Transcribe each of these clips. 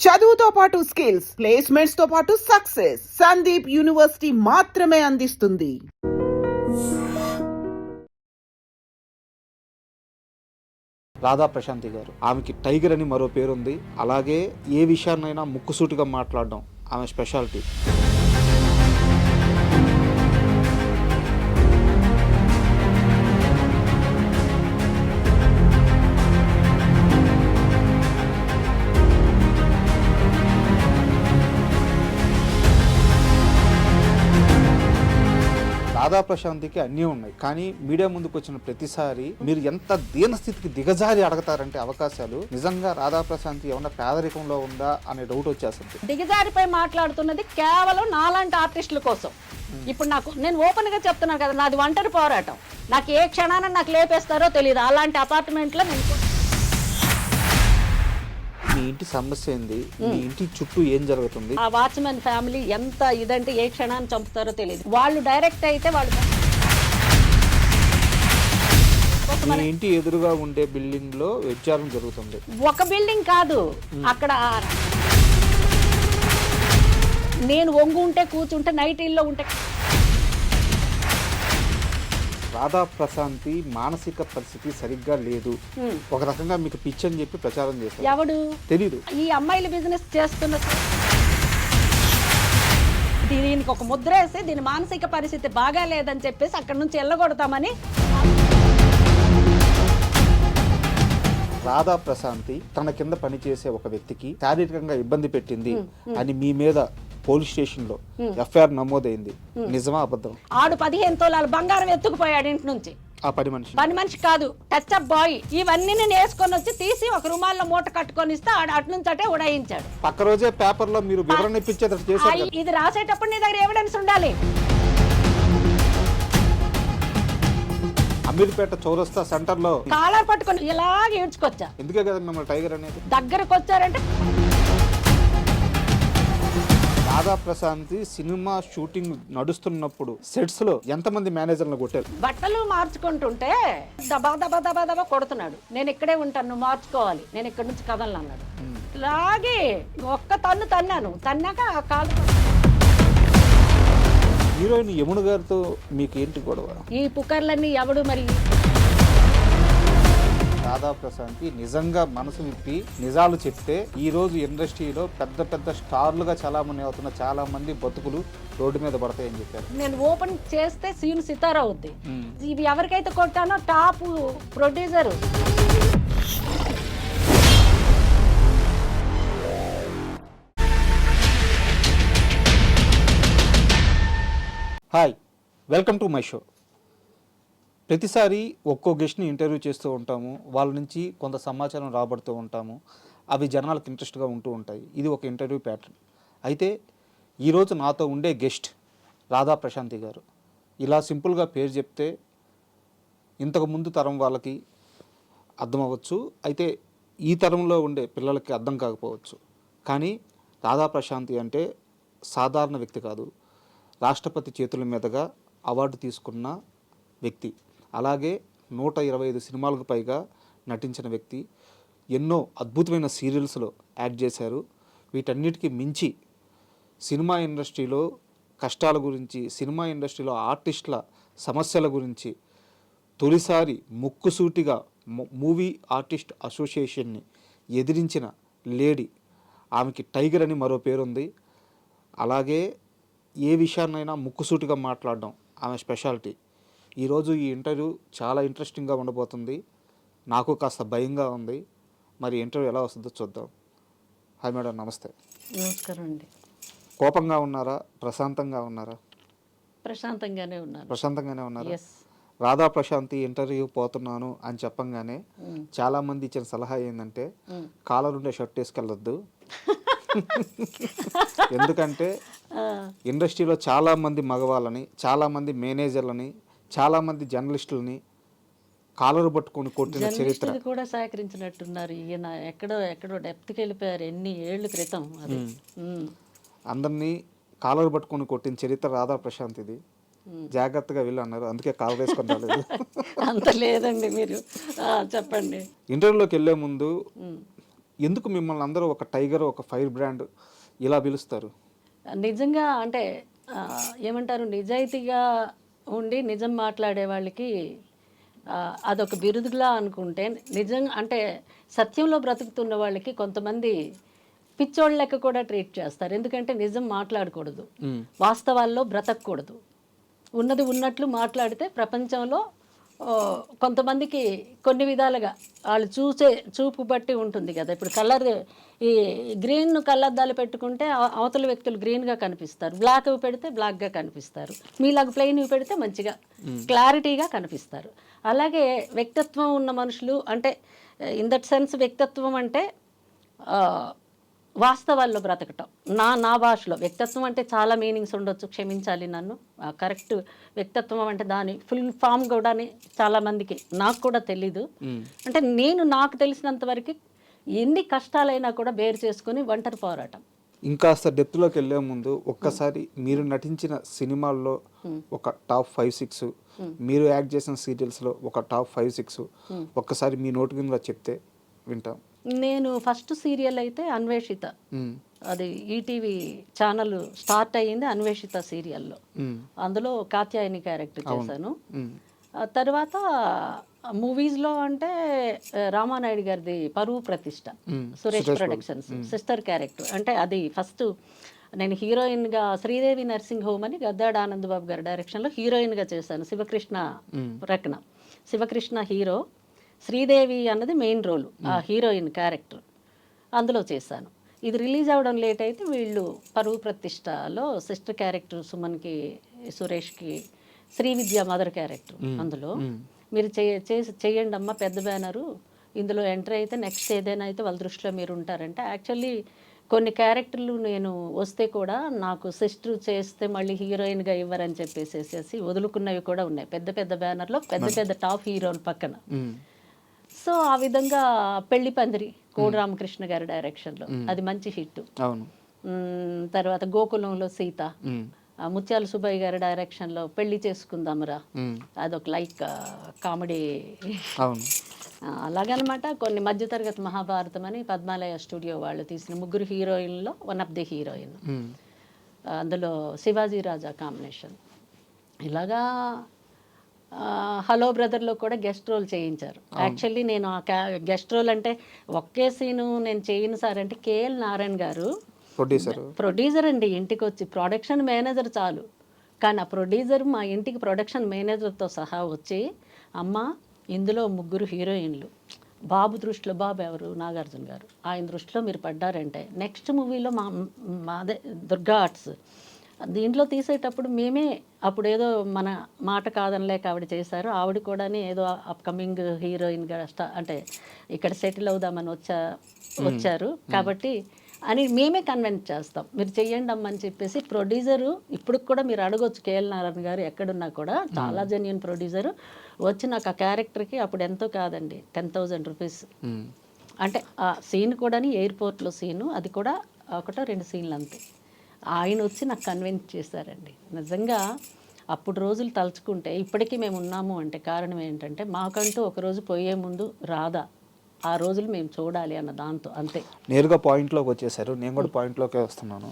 చదువుతో పాటు skills, placements తో పాటు సక్సెస్ సందీప్ యూనివర్సిటీ మాత్రమే అందిస్తుంది. రాధా ప్రశాంతి గారు, ఆమెకి టైగర్ అని మరో పేరుంది. అలాగే ఏ విషయాన్నైనా ముక్కుసూటిగా మాట్లాడడం ఆమె స్పెషాలిటీ. రాధా ప్రశాంతికి అన్నీ ఉన్నాయి, కానీ మీడియా ముందుకు వచ్చిన ప్రతిసారి మీరు ఎంత దీనస్థితికి దిగజారి అడగతారంటే అవకాశాలు. నిజంగా రాధా ప్రశాంతి ఏమన్నా పేదరికంలో ఉందా అనే డౌట్ వచ్చేస్తుంది. దిగజారిపై మాట్లాడుతున్నది కేవలం నాలాంటి ఆర్టిస్టుల కోసం. ఇప్పుడు నేను ఓపెన్ గా చెప్తున్నాను కదా, నాది ఒంటరి పోరాటం. నాకు ఏ క్షణాన నాకు లేపేస్తారో తెలియదు. అలాంటి అపార్ట్మెంట్లో నేను మీ ఇంటి సమస్య ఏంది, మీ ఇంటి చుట్టూ ఏం జరుగుతుంది, ఆ వాచ్మెన్ ఫ్యామిలీ ఎంత ఇదంటే ఏ క్షణాన్ని చంపుతారో తెలియదు. వాళ్ళు డైరెక్ట్ అయితే వాళ్ళు మీ ఇంటి ఎదురుగా ఉండే బిల్డింగ్ లో వ్యభిచారం జరుగుతుంది. ఒక బిల్డింగ్ కాదు, అక్కడ నేను వంగు ఉంటే కూర్చుంటే నైటీల్లో ఉంటే. రాధా ప్రశాంతి మానసిక పరిస్థితి సరిగ్గా లేదు. ఒక రకంగా మీకు పిచ్చి అని చెప్పి ప్రచారం చేస్తారు. ఎవడు తెలీదు. ఈ అమ్మాయిల బిజినెస్ చేస్తున్న దీనికి ఒక ముద్ర వేసి దీని మానసిక పరిస్థితి బాగా లేదని చెప్పేసి అక్కడి నుంచి వెళ్ళగొడతామని. రాధా ప్రశాంతి తన కింద పనిచేసే ఒక వ్యక్తికి శారీరకంగా ఇబ్బంది పెట్టింది అని మీ మీద పోలీస్ స్టేషన్ లో ఎఫ్ఐఆర్ నమోదైంది. నిజమా అబద్ధం? ఆడు 15 తోలాల బంగారం ఎత్తుకుపోయాడు ఇంటి నుంచి. ఆ పని మనిషి కాదు, టచ్ అప్ బాయ్. ఇవన్నీ నేను వేసుకొని వచ్చి తీసి ఒక రుమాల్లో మూట కట్టుకొని ఇస్తే ఆడు అటు నుంచి అటే ఉడాయించాడు. పక్క రోజే పేపర్ లో మీరు వివరణ ఇప్పించేది చేశారు. ఇది రాసేటప్పుడు నీ దగ్గర ఎవిడెన్స్ ఉండాలి. అమీర్పేట చౌరస్తా సెంటర్ లో కాలర్ పట్టుకొని ఇలాగ ఈడ్చుకొచ్చా. ఎందుకే కదా మిమ్మల్ని టైగర్ అనేది. దగ్గరకు వచ్చారంటే రాధా ప్రశాంతి సినిమా షూటింగ్ నడుస్తున్నప్పుడు సెట్స్ లో ఎంతమంది మేనేజర్లు కొట్టారు? బట్టలు మార్చుకుంటుంటే దబా దబా దబా దబా కొడుతున్నాడు. నేను ఇక్కడే ఉంటాను, నువ్వు మార్చుకోవాలి, నేను ఇక్కడి నుంచి కదలను అన్నాడు. లాగే ఒక్క తన్ను తన్నాను. తన్నాక ఆ కాలు. హీరోయిన్ యమున గారితో మీకు ఏంటి గొడవ? ఈ పుకర్లన్నీ ఎవడు మరి. రాధా ప్రశాంతి నిజంగా మనసు విప్పి నిజాలు చెప్తే ఈ రోజు ఇండస్ట్రీలో పెద్ద పెద్ద స్టార్లుగా చలామణి అవుతున్న చాలా మంది బతుకులు రోడ్డు మీద పడతాయని చెప్పారు. నేను ఓపెన్ చేస్తే సీన్ సితారా అవుద్ది. ఇవి ఎవరికైతే కొట్టానో top producer. Hi, welcome to my show. ప్రతిసారి ఒక్కో గెస్ట్ని ఇంటర్వ్యూ చేస్తూ ఉంటాము. వాళ్ళ నుంచి కొంత సమాచారం రాబడుతూ ఉంటాము. అవి జనాలకు ఇంట్రెస్ట్గా ఉంటూ ఉంటాయి. ఇది ఒక ఇంటర్వ్యూ ప్యాటర్న్. అయితే ఈరోజు నాతో ఉండే గెస్ట్ రాధా ప్రశాంతి గారు. ఇలా సింపుల్గా పేరు చెప్తే ఇంతకుముందు తరం వాళ్ళకి అర్థం అవ్వచ్చు, అయితే ఈ తరంలో ఉండే పిల్లలకి అర్థం కాకపోవచ్చు. కానీ రాధా ప్రశాంతి అంటే సాధారణ వ్యక్తి కాదు. రాష్ట్రపతి చేతుల మీదుగా అవార్డు తీసుకున్న వ్యక్తి. అలాగే 125 సినిమాలకు పైగా నటించిన వ్యక్తి. ఎన్నో అద్భుతమైన సీరియల్స్లో యాక్ట్ చేశారు. వీటన్నిటికీ మించి సినిమా ఇండస్ట్రీలో కష్టాల గురించి, సినిమా ఇండస్ట్రీలో ఆర్టిస్టుల సమస్యల గురించి తొలిసారి ముక్కుసూటిగా మూవీ ఆర్టిస్ట్ అసోసియేషన్ని ఎదిరించిన లేడీ. ఆమెకి టైగర్ అని మరో పేరుంది. అలాగే ఏ విషయాన్నైనా ముక్కుసూటిగా మాట్లాడడం ఆమె స్పెషాలిటీ. ఈరోజు ఈ ఇంటర్వ్యూ చాలా ఇంట్రెస్టింగ్గా ఉండబోతుంది. నాకు కాస్త భయంగా ఉంది. మరి ఇంటర్వ్యూ ఎలా వస్తుందో చూద్దాం. హాయ్ మేడం, నమస్తే. నమస్కారం అండి. కోపంగా ఉన్నారా, ప్రశాంతంగా ఉన్నారా? ప్రశాంతంగానే ఉన్నాను. ప్రశాంతంగానే ఉన్నారా? రాధా ప్రశాంతి ఇంటర్వ్యూ పోతున్నాను అని చెప్పంగానే చాలామంది ఇచ్చిన సలహా ఏంటంటే కాలర్ ఉండే షర్ట్ వేసుకెళ్ళొద్దు. ఎందుకంటే ఇండస్ట్రీలో చాలామంది మగవాళ్ళని, చాలామంది మేనేజర్లని, చాలామంది జర్నలిస్టులని కాలరు పట్టుకొని కొట్టిన చరిత్ర కూడా సహకరించినట్టున్నారు. ఈయన ఎక్కడో డెప్త్కి వెళ్ళిపోయారు ఎన్ని ఏళ్ళ క్రితం. అది అందరినీ కాలరు పట్టుకొని కొట్టిన చరిత్ర రాధా ప్రశాంత్. ఇది జాగ్రత్తగా వెళ్ళి అన్నారు, అందుకే కాలర్ వేసుకొని రాలేదు. అంత లేదండి, మీరు చెప్పండి. ఇంటర్వ్యూలోకి వెళ్ళే ముందు ఎందుకు మిమ్మల్ని అందరూ ఒక టైగర్, ఒక ఫైర్ బ్రాండ్ ఇలా పిలుస్తారు? నిజంగా అంటే ఏమంటారు, నిజాయితీగా ఉండి నిజం మాట్లాడే వాళ్ళకి అదొక బిరుదులా అనుకుంటే, నిజంగా అంటే సత్యంలో బ్రతుకుతున్న వాళ్ళకి కొంతమంది పిచ్చోళ్ళ లెక్క కూడా ట్రీట్ చేస్తారు. ఎందుకంటే నిజం మాట్లాడకూడదు, వాస్తవాల్లో బ్రతకూడదు. ఉన్నది ఉన్నట్లు మాట్లాడితే ప్రపంచంలో కొంతమందికి కొన్ని విధాలుగా వాళ్ళు చూపు బట్టి ఉంటుంది కదా. ఇప్పుడు కలర్, ఈ గ్రీన్ కళ్ళద్దాలు పెట్టుకుంటే అవతల వ్యక్తులు గ్రీన్గా కనిపిస్తారు, బ్లాక్ పెడితే బ్లాక్గా కనిపిస్తారు, మీలాగా ప్లెయిన్ పెడితే మంచిగా క్లారిటీగా కనిపిస్తారు. అలాగే వ్యక్తిత్వం ఉన్న మనుషులు అంటే ఇన్ దట్ సెన్స్ వ్యక్తిత్వం అంటే వాస్తవాల్లో బ్రతకటం. నా భాషలో వ్యక్తిత్వం అంటే చాలా మీనింగ్స్ ఉండొచ్చు, క్షమించాలి నన్ను. కరెక్ట్ వ్యక్తిత్వం అంటే దాని ఫుల్ ఫామ్ కూడా చాలామందికి, నాకు కూడా తెలీదు. అంటే నేను నాకు తెలిసినంత వరకు ఎన్ని కష్టాలైనా కూడా బేర్ చేసుకుని ఒంటరి పోరాటం. ఇంకాస్త డెప్త్లోకి వెళ్ళే ముందు ఒక్కసారి మీరు నటించిన సినిమాల్లో ఒక టాప్ 5-6, మీరు యాక్ట్ చేసిన సీరియల్స్లో ఒక టాప్ 5-6 ఒక్కసారి మీ నోటి మీద చెప్తే వింటాం. నేను ఫస్ట్ సీరియల్ అయితే అన్వేషిత, అది ఈటీవీ ఛానల్ స్టార్ట్ అయ్యింది అన్వేషిత సీరియల్లో. అందులో కాత్యాయని క్యారెక్టర్ చేశాను. తర్వాత మూవీస్లో అంటే రామానాయుడు గారిది పరువు ప్రతిష్ట, సురేష్ ప్రొడక్షన్స్, సిస్టర్ క్యారెక్టర్. అంటే అది ఫస్ట్ నేను హీరోయిన్గా శ్రీదేవి నర్సింగ్ హోమ్ అని గద్దాడ ఆనందబాబు గారి డైరెక్షన్లో హీరోయిన్గా చేశాను. శివకృష్ణ రకన, శివకృష్ణ హీరో, శ్రీదేవి అన్నది మెయిన్ రోల్, ఆ హీరోయిన్ క్యారెక్టర్ అందులో చేశాను. ఇది రిలీజ్ అవ్వడం లేట్ అయితే వీళ్ళు పరువు ప్రతిష్టలో సిస్టర్ క్యారెక్టర్ సుమన్కి, సురేష్కి, శ్రీ విద్య మదర్ క్యారెక్టర్. అందులో మీరు చేయండి అమ్మ పెద్ద బ్యానరు, ఇందులో ఎంటర్ అయితే నెక్స్ట్ ఏదైనా అయితే వాళ్ళ దృష్టిలో మీరు ఉంటారంటే. యాక్చువల్లీ కొన్ని క్యారెక్టర్లు నేను వస్తే కూడా నాకు సిస్టర్ చేస్తే మళ్ళీ హీరోయిన్గా ఇవ్వరని చెప్పేసేసి వదులుకున్నవి కూడా ఉన్నాయి, పెద్ద పెద్ద బ్యానర్లో పెద్ద పెద్ద టాప్ హీరోల పక్కన. సో ఆ విధంగా పెళ్లి పందిరి కోడి రామకృష్ణ గారి డైరెక్షన్లో, అది మంచి హిట్. తర్వాత గోకులంలో సీత, ముత్యాల సుబ్బయ్య గారి డైరెక్షన్లో పెళ్లి చేసుకుందామరా, అదొక లైక్ కామెడీ. అలాగనమాట. కొన్ని మధ్యతరగతి మహాభారతం అని పద్మాలయ స్టూడియో వాళ్ళు తీసిన 3 హీరోయిన్లో వన్ ఆఫ్ ది హీరోయిన్, అందులో శివాజీ రాజా కాంబినేషన్. ఇలాగా హలో బ్రదర్లో కూడా గెస్ట్ రోల్ చేయించారు. యాక్చువల్లీ నేను ఆ గెస్ట్ రోల్ అంటే ఒకే సీను నేను చేయను సార్ అంటే, కేఎల్ నారాయణ గారు ప్రొడ్యూసర్ అండి, ఇంటికి వచ్చి ప్రొడక్షన్ మేనేజర్ చాలు, కానీ ఆ ప్రొడ్యూసర్ మా ఇంటికి ప్రొడక్షన్ మేనేజర్తో సహా వచ్చి, అమ్మ ఇందులో 3 హీరోయిన్లు, బాబు దృష్టిలో, బాబు ఎవరు నాగార్జున గారు, ఆయన దృష్టిలో మీరు పడ్డారంటే నెక్స్ట్ మూవీలో మాదే దుర్గా ఆర్ట్స్, దీంట్లో తీసేటప్పుడు మేమే, అప్పుడు ఏదో మన మాట కాదనలేక ఆవిడ చేశారు, ఆవిడ కూడా ఏదో అప్కమింగ్ హీరోయిన్గా అంటే ఇక్కడ సెటిల్ అవుదామని వచ్చారు కాబట్టి అని మేమే కన్విన్స్ చేస్తాం, మీరు చెయ్యండి అమ్మని చెప్పేసి. ప్రొడ్యూసరు ఇప్పుడు కూడా మీరు అడగొచ్చు, కేఎల్ నారాయణ గారు ఎక్కడున్నా కూడా చాలా జెన్యూన్ ప్రొడ్యూసరు వచ్చి నాకు ఆ క్యారెక్టర్కి అప్పుడు ఎంతో కాదండి 10,000 రూపీస్. అంటే ఆ సీన్ కూడా ఎయిర్పోర్ట్లో సీను, అది కూడా 1-2 సీన్లు అంతే. ఆయన వచ్చి నాకు కన్విన్స్ చేశారండి. నిజంగా అప్పుడు రోజులు తలుచుకుంటే ఇప్పటికీ మేము ఉన్నాము అంటే కారణం ఏంటంటే, మాకంటూ ఒకరోజు పోయే ముందు రాదా ఆ రోజులు మేము చూడాలి అన్న దాంతో, అంతే. నేరుగా పాయింట్లోకి వచ్చేసారు, నేను కూడా పాయింట్లోకే వస్తున్నాను.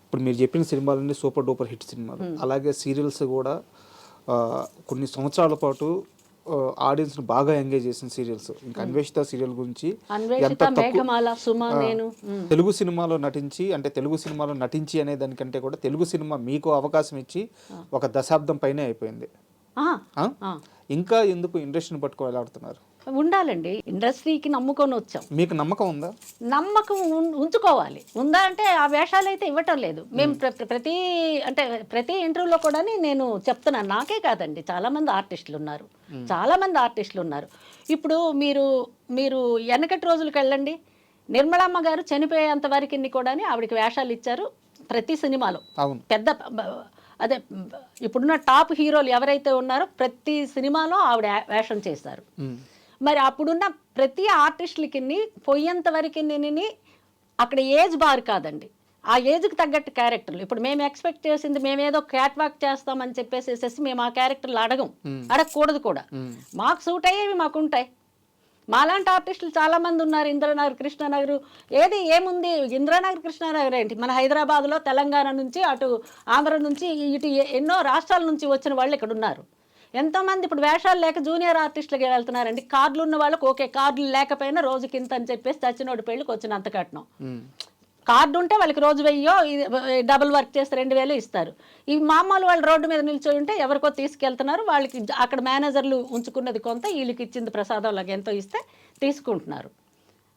ఇప్పుడు మీరు చెప్పిన సినిమాలన్నీ సూపర్ డూపర్ హిట్ సినిమాలు, అలాగే సీరియల్స్ కూడా కొన్ని సంవత్సరాల పాటు ఆడియన్స్ని బాగా ఎంగేజ్ చేసిన సీరియల్స్. ఇంకా అన్వేషిత సీరియల్ గురించి ఎంత తెలుగు సినిమాలో నటించి అనే దానికంటే కూడా తెలుగు సినిమా మీకు అవకాశం ఇచ్చి 1 దశాబ్దం పైనే అయిపోయింది. ఇంకా ఎందుకు ఇండస్ట్రీని పట్టుకోవాలంటున్నారు? ఉండాలండి, ఇండస్ట్రీకి నమ్ముకొని వచ్చాం. మీకు నమ్మకం ఉందా? నమ్మకం ఉంచుకోవాలి. ఉందా అంటే ఆ వేషాలు అయితే ఇవ్వటం లేదు. మేము ప్రతి ఇంటర్వ్యూలో కూడా నేను చెప్తున్నాను, నాకే కాదండి చాలా మంది ఆర్టిస్టులు ఉన్నారు. ఇప్పుడు మీరు వెనకటి రోజులకు వెళ్ళండి, నిర్మలమ్మ గారు చనిపోయేంత వరకు కూడా ఆవిడకి వేషాలు ఇచ్చారు ప్రతి సినిమాలో. పెద్ద అదే ఇప్పుడున్న టాప్ హీరోలు ఎవరైతే ఉన్నారో ప్రతి సినిమాలో ఆవిడ వేషం చేశారు. మరి అప్పుడున్న ప్రతి ఆర్టిస్టులకి పోయేంత వరకు అక్కడ ఏజ్ బార్ కాదండి, ఆ ఏజ్కి తగ్గట్టు క్యారెక్టర్లు. ఇప్పుడు మేము ఎక్స్పెక్ట్ చేసింది, మేమేదో క్యాట్ వాక్ చేస్తామని చెప్పేసి మేము ఆ క్యారెక్టర్లు అడగకూడదు కూడా. మాకు సూట్ అయ్యేవి మాకు ఉంటాయి. మాలాంటి ఆర్టిస్టులు చాలా మంది ఉన్నారు. ఇంద్రనగర్, కృష్ణానగర్, ఏముంది ఇంద్రనగర్, కృష్ణానగర్ ఏంటి, మన హైదరాబాద్లో తెలంగాణ నుంచి అటు ఆంధ్ర నుంచి ఇటు ఎన్నో రాష్ట్రాల నుంచి వచ్చిన వాళ్ళు ఇక్కడ ఉన్నారు. ఎంతోమంది ఇప్పుడు వేషాలు లేక జూనియర్ ఆర్టిస్టులకి వెళ్తున్నారండి. కార్డులు ఉన్న వాళ్ళకి ఓకే, కార్డులు లేకపోయినా రోజుకి ఇంత అని చెప్పేసి చచ్చినోడి పెళ్ళికి వచ్చినంత కట్నం. కార్డు ఉంటే వాళ్ళకి రోజు 1000 డబుల్ వర్క్ చేస్తే 2000 ఇస్తారు. ఈ మామూలు వాళ్ళు రోడ్డు మీద నిల్చొని ఉంటే ఎవరికో తీసుకెళ్తున్నారు, వాళ్ళకి అక్కడ మేనేజర్లు ఉంచుకున్నది కొంత, వీళ్ళకి ఇచ్చింది ప్రసాదం లాగా ఎంతో ఇస్తే తీసుకుంటున్నారు.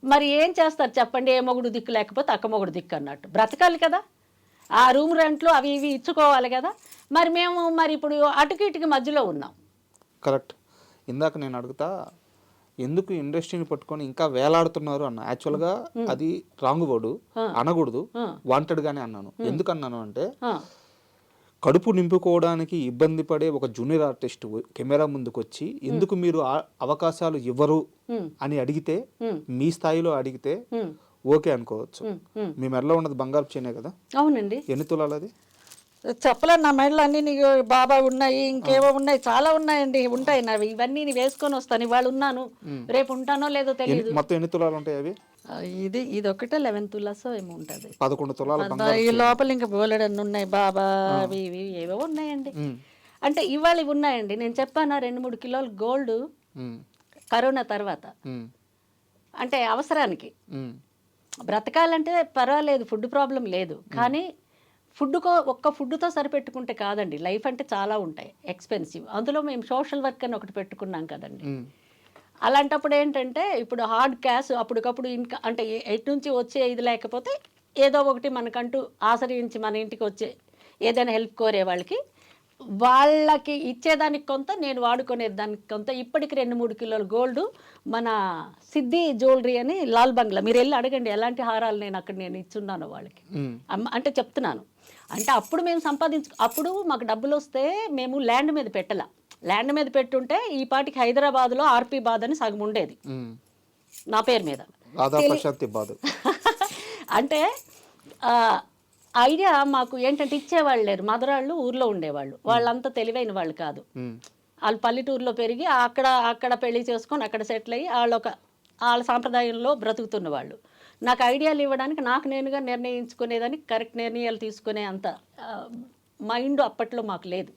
మరి ఏం చేస్తారు చెప్పండి? ఏ మొగుడు దిక్కు లేకపోతే అక్క మొగుడు దిక్కు అన్నట్టు బ్రతకాలి కదా, ఆ రూమ్ రెంట్లు అవి ఇవి ఇచ్చుకోవాలి కదా. మరి ఇప్పుడు అటుకి ఇటుకి మధ్యలో ఉన్నాం. కరెక్ట్. ఇందాక నేను అడుగుతా, ఎందుకు ఇండస్ట్రీని పట్టుకొని ఇంకా వేలాడుతున్నారు అన్న. యాక్చువల్గా అది రాంగ్ వర్డ్, అనకూడదు, వాంటెడ్గానే అన్నాను. ఎందుకు అన్నాను అంటే, కడుపు నింపుకోవడానికి ఇబ్బంది పడే ఒక జూనియర్ ఆర్టిస్ట్ కెమెరా ముందుకు వచ్చి ఎందుకు మీరు అవకాశాలు ఇవ్వరు అని అడిగితే, మీ స్థాయిలో అడిగితే ఓకే అనుకోవచ్చు. మీ మెడలో ఉన్నది బంగారు చైనే కదా. అవునండి. ఎన్ని తులాలు అది? చెప్పలేను. నా మెడలు అన్నీ నీకు బాబా ఉన్నాయి, ఇంకేవో ఉన్నాయి, చాలా ఉన్నాయండి. ఉంటాయి నావి, ఇవన్నీ నీ వేసుకొని వస్తాను. ఇవాళ ఉన్నాను, రేపు ఉంటానో లేదో తెలియదు. మొత్తం ఎన్ని తులాలు ఉంటాయి అవి? ఇది ఒకటే 11 తులాసో ఏమో ఉంటుంది. 11 తులాలు. ఈ లోపల ఇంకా బోలెడన్ని ఉన్నాయి బాబా, అవి ఇవి ఏవో ఉన్నాయండి. అంటే ఇవాళ ఇవి ఉన్నాయండి. నేను చెప్పాను 2-3 కిలోలు గోల్డ్ కరోనా తర్వాత, అంటే అవసరానికి బ్రతకాలంటే పర్వాలేదు, ఫుడ్ ప్రాబ్లం లేదు. కానీ ఒక్క ఫుడ్తో సరిపెట్టుకుంటే కాదండి. లైఫ్ అంటే చాలా ఉంటాయి, ఎక్స్పెన్సివ్. అందులో మేము సోషల్ వర్క్ అని ఒకటి పెట్టుకున్నాం కదండి. అలాంటప్పుడు ఏంటంటే, ఇప్పుడు హార్డ్ క్యాష్ అప్పటికప్పుడు ఇంకా అంటే ఎటు నుంచి వచ్చే ఇది లేకపోతే ఏదో ఒకటి మనకంటూ ఆశ్రయించి మన ఇంటికి వచ్చే ఏదైనా హెల్ప్ కోరే వాళ్ళకి ఇచ్చేదానికి కొంత, నేను వాడుకునే దానికి కొంత. ఇప్పటికి 2-3 కిలోలు గోల్డ్ మన సిద్ధి జ్యువెలరీ అని లాల్ బంగ్లా, మీరు వెళ్ళి అడగండి ఎలాంటి హారాలు నేను ఇచ్చున్నాను వాళ్ళకి. అంటే చెప్తున్నాను, అంటే అప్పుడు మేము అప్పుడు మాకు డబ్బులు వస్తే మేము ల్యాండ్ మీద పెట్టలా. ల్యాండ్ మీద పెట్టుంటే ఈ పాటికి హైదరాబాద్లో ఆర్పి బాద్ అని సగం ఉండేది నా పేరు మీద. అంటే ఐడియా మాకు ఏంటంటే ఇచ్చేవాళ్ళు లేరు. మదరాళ్ళు ఊర్లో ఉండేవాళ్ళు, వాళ్ళంతా తెలివైన వాళ్ళు కాదు. వాళ్ళు పల్లెటూరులో పెరిగి అక్కడ పెళ్లి చేసుకొని అక్కడ సెటిల్ అయ్యి వాళ్ళ సాంప్రదాయంలో బ్రతుకుతున్న వాళ్ళు. నాకు ఐడియాలు ఇవ్వడానికి, నాకు నేనుగా నిర్ణయించుకునేదానికి, కరెక్ట్ నిర్ణయాలు తీసుకునే అంత మైండ్ అప్పట్లో మాకు లేదు.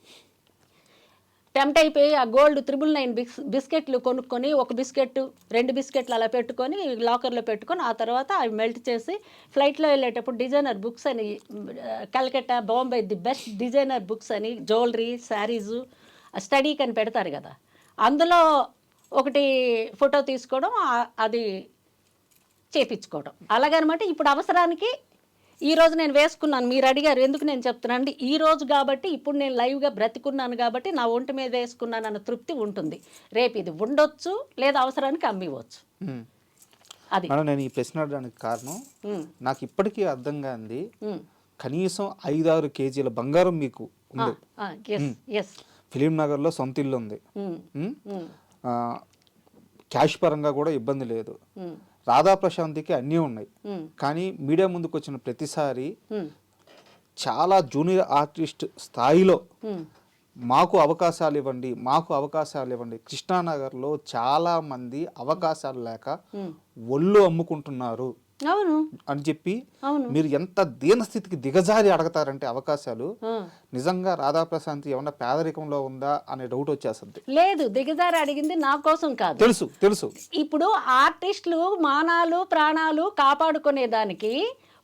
టెంప్ట్ అయిపోయి ఆ గోల్డ్ 999 బిస్కెట్లు కొనుక్కొని, ఒక బిస్కెట్ 2 బిస్కెట్లు అలా పెట్టుకొని లాకర్లో పెట్టుకొని, ఆ తర్వాత అవి మెల్ట్ చేసి ఫ్లైట్లో వెళ్ళేటప్పుడు డిజైనర్ బుక్స్ అని, Calcutta, Bombay the best designer books అని, జ్యువెలరీ, శారీసు, స్టడీకి అని పెడతారు కదా, అందులో ఒకటి ఫోటో తీసుకోవడం, అది చేపించుకోవడం అలాగనమాట. ఇప్పుడు అవసరానికి ఈరోజు నేను వేసుకున్నాను, మీరు అడిగారు ఎందుకు నేను చెప్తున్నాను అంటే, ఈరోజు కాబట్టి ఇప్పుడు నేను లైవ్గా బ్రతికున్నాను కాబట్టి నా ఒంటి మీద వేసుకున్నాను అన్న తృప్తి ఉంటుంది. రేపు ఇది ఉండొచ్చు, లేదా అవసరానికి అమ్మివచ్చు. అది నేను ఈ ప్రశ్న అడగడానికి కారణం, నాకు ఇప్పటికీ అర్థం కాంది, కనీసం 5-6 కేజీల బంగారం మీకు ఉంది. ఫిలిం నగర్లో సొంత ఇల్లు ఉంది, క్యాష్ పరంగా కూడా ఇబ్బంది లేదు, రాధా ప్రశాంత్కి అన్నీ ఉన్నాయి. కానీ మీడియా ముందుకు వచ్చిన ప్రతిసారి చాలా జూనియర్ ఆర్టిస్ట్ స్థాయిలో మాకు అవకాశాలు ఇవ్వండి, మాకు అవకాశాలు ఇవ్వండి. కృష్ణానగర్లో చాలా మంది అవకాశాలు లేక ఒళ్ళు అమ్ముకుంటున్నారు అని చెప్పి మీరు ఎంత దీనస్థితికి దిగజారి అడగతారంటే అవకాశాలు. నిజంగా రాధా ప్రశాంత్ ఏమన్నా పేదరికంలో ఉందా అనే డౌట్ వచ్చేస్తుంది. లేదు, దిగజారి అడిగింది నా కోసం కాదు, తెలుసు. ఇప్పుడు ఆర్టిస్టులు మానాలు ప్రాణాలు కాపాడుకునే దానికి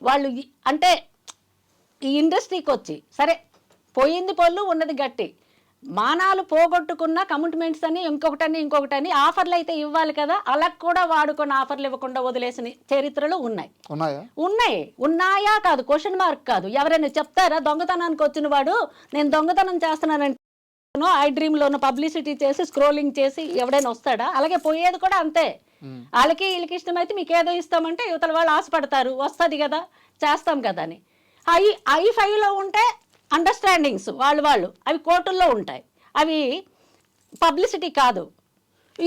వాళ్ళు, అంటే ఈ ఇండస్ట్రీకి వచ్చి సరే పోయింది పొల్లు ఉన్నది గట్టి, మానాలు పోగొట్టుకున్న కమిట్మెంట్స్ అని ఇంకొకటని ఆఫర్లు అయితే ఇవ్వాలి కదా, అలా కూడా వాడుకొని ఆఫర్లు ఇవ్వకుండా వదిలేసిన చరిత్రలు ఉన్నాయా కాదు, క్వశ్చన్ మార్క్ కాదు. ఎవరైనా చెప్తారా? దొంగతనానికి వచ్చిన వాడు నేను దొంగతనం చేస్తున్నానంటే ఐ డ్రీమ్లోనూ పబ్లిసిటీ చేసి స్క్రోలింగ్ చేసి ఎవడైనా వస్తాడా? అలాగే పోయేది కూడా అంతే. వాళ్ళకి వీళ్ళకి ఇష్టమైతే మీకు ఏదో ఇస్తామంటే యువతల వాళ్ళు ఆశపడతారు, వస్తుంది కదా చేస్తాం కదా అని. I5లో ఉంటే అండర్స్టాండింగ్స్ వాళ్ళు అవి కోర్టుల్లో ఉంటాయి, అవి పబ్లిసిటీ కాదు.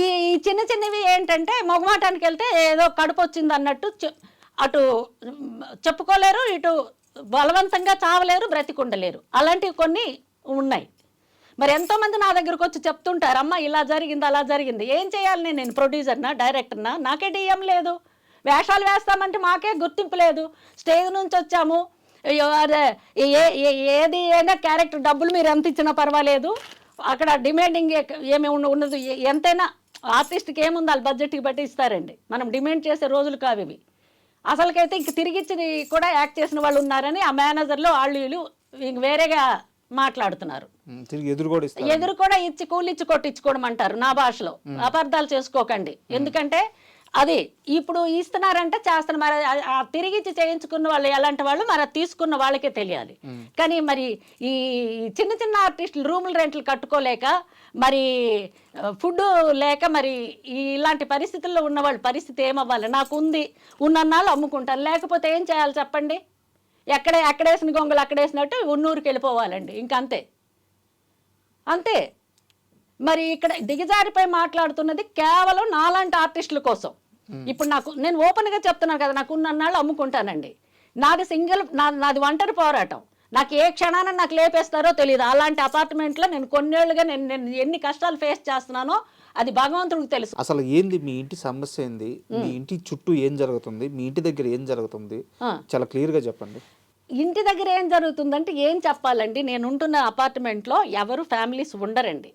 ఈ చిన్నవి ఏంటంటే మొగమాటానికి వెళ్తే ఏదో కడుపు వచ్చింది అన్నట్టు అటు చెప్పుకోలేరు, ఇటు బలవంతంగా చావలేరు, బ్రతికుండలేరు. అలాంటివి కొన్ని ఉన్నాయి. మరి ఎంతోమంది నా దగ్గరకు వచ్చి చెప్తుంటారు, అమ్మ ఇలా జరిగింది అలా జరిగింది. ఏం చేయాలి నేను ప్రొడ్యూసర్నా డైరెక్టర్నా? నాకే డిఎం లేదు. వేషాలు వేస్తామంటే మాకే గుర్తింపు లేదు. స్టేజ్ నుంచి వచ్చాము, అయ్యో అదే ఏది ఏదైనా క్యారెక్టర్ డబ్బులు మీరు ఎంత ఇచ్చినా పర్వాలేదు, అక్కడ డిమాండింగ్ ఏమి ఉన్నది ఎంతైనా ఆర్టిస్ట్కి ఏముంది వాళ్ళ బడ్జెట్కి బట్టి ఇస్తారండి. మనం డిమాండ్ చేసే రోజులు కావు ఇవి. అసలుకైతే ఇంక తిరిగిచ్చి కూడా యాక్ట్ చేసిన వాళ్ళు ఉన్నారని ఆ మేనేజర్లు వాళ్ళు ఇంక వేరేగా మాట్లాడుతున్నారు. ఎదురు కూడా ఇచ్చి కూలిచ్చి కొట్టించుకోవడం అంటారు నా భాషలో. అపార్థాలు చేసుకోకండి. ఎందుకంటే అది ఇప్పుడు ఇస్తున్నారంటే చేస్తున్నారు. మరి తిరిగిచ్చి చేయించుకున్న వాళ్ళు ఎలాంటి వాళ్ళు మరి తీసుకున్న వాళ్ళకే తెలియాలి. కానీ మరి ఈ చిన్న చిన్న ఆర్టిస్టులు రూముల రెంట్లు కట్టుకోలేక, మరి ఫుడ్ లేక, మరి ఇలాంటి పరిస్థితుల్లో ఉన్న వాళ్ళ పరిస్థితి ఏమవ్వాలి? నాకు ఉంది, ఉన్నన్నాళ్ళు అమ్ముకుంటాను, లేకపోతే ఏం చేయాలి చెప్పండి? ఎక్కడేసిన గొంగలు అక్కడేసినట్టు ఉన్నూరికి వెళ్ళిపోవాలండి. ఇంకంతే అంతే. మరి ఇక్కడ దిగజారిపై మాట్లాడుతున్నది కేవలం నాలాంటి ఆర్టిస్టుల కోసం. ఇప్పుడు నేను ఓపెన్గా చెప్తున్నాను కదా, నాకు ఉన్నన్నాళ్ళు అమ్ముకుంటానండి. నాది నాది ఒంటరి పోరాటం. నాకు ఏ క్షణాన నాకు లేపేస్తారో తెలియదు. అలాంటి అపార్ట్మెంట్లో నేను కొన్నేళ్లుగా నేను ఎన్ని కష్టాలు ఫేస్ చేస్తున్నానో అది భగవంతుడికి తెలుసు. అసలు ఏంది మీ ఇంటి సమస్య ఏంది? మీ ఇంటి చుట్టూ ఏం జరుగుతుంది? మీ ఇంటి దగ్గర ఏం జరుగుతుంది? చాలా క్లియర్గా చెప్పండి. ఇంటి దగ్గర ఏం జరుగుతుందంటే ఏం చెప్పాలండి, నేను ఉంటున్న అపార్ట్మెంట్లో ఎవరు ఫ్యామిలీస్ ఉండరండి.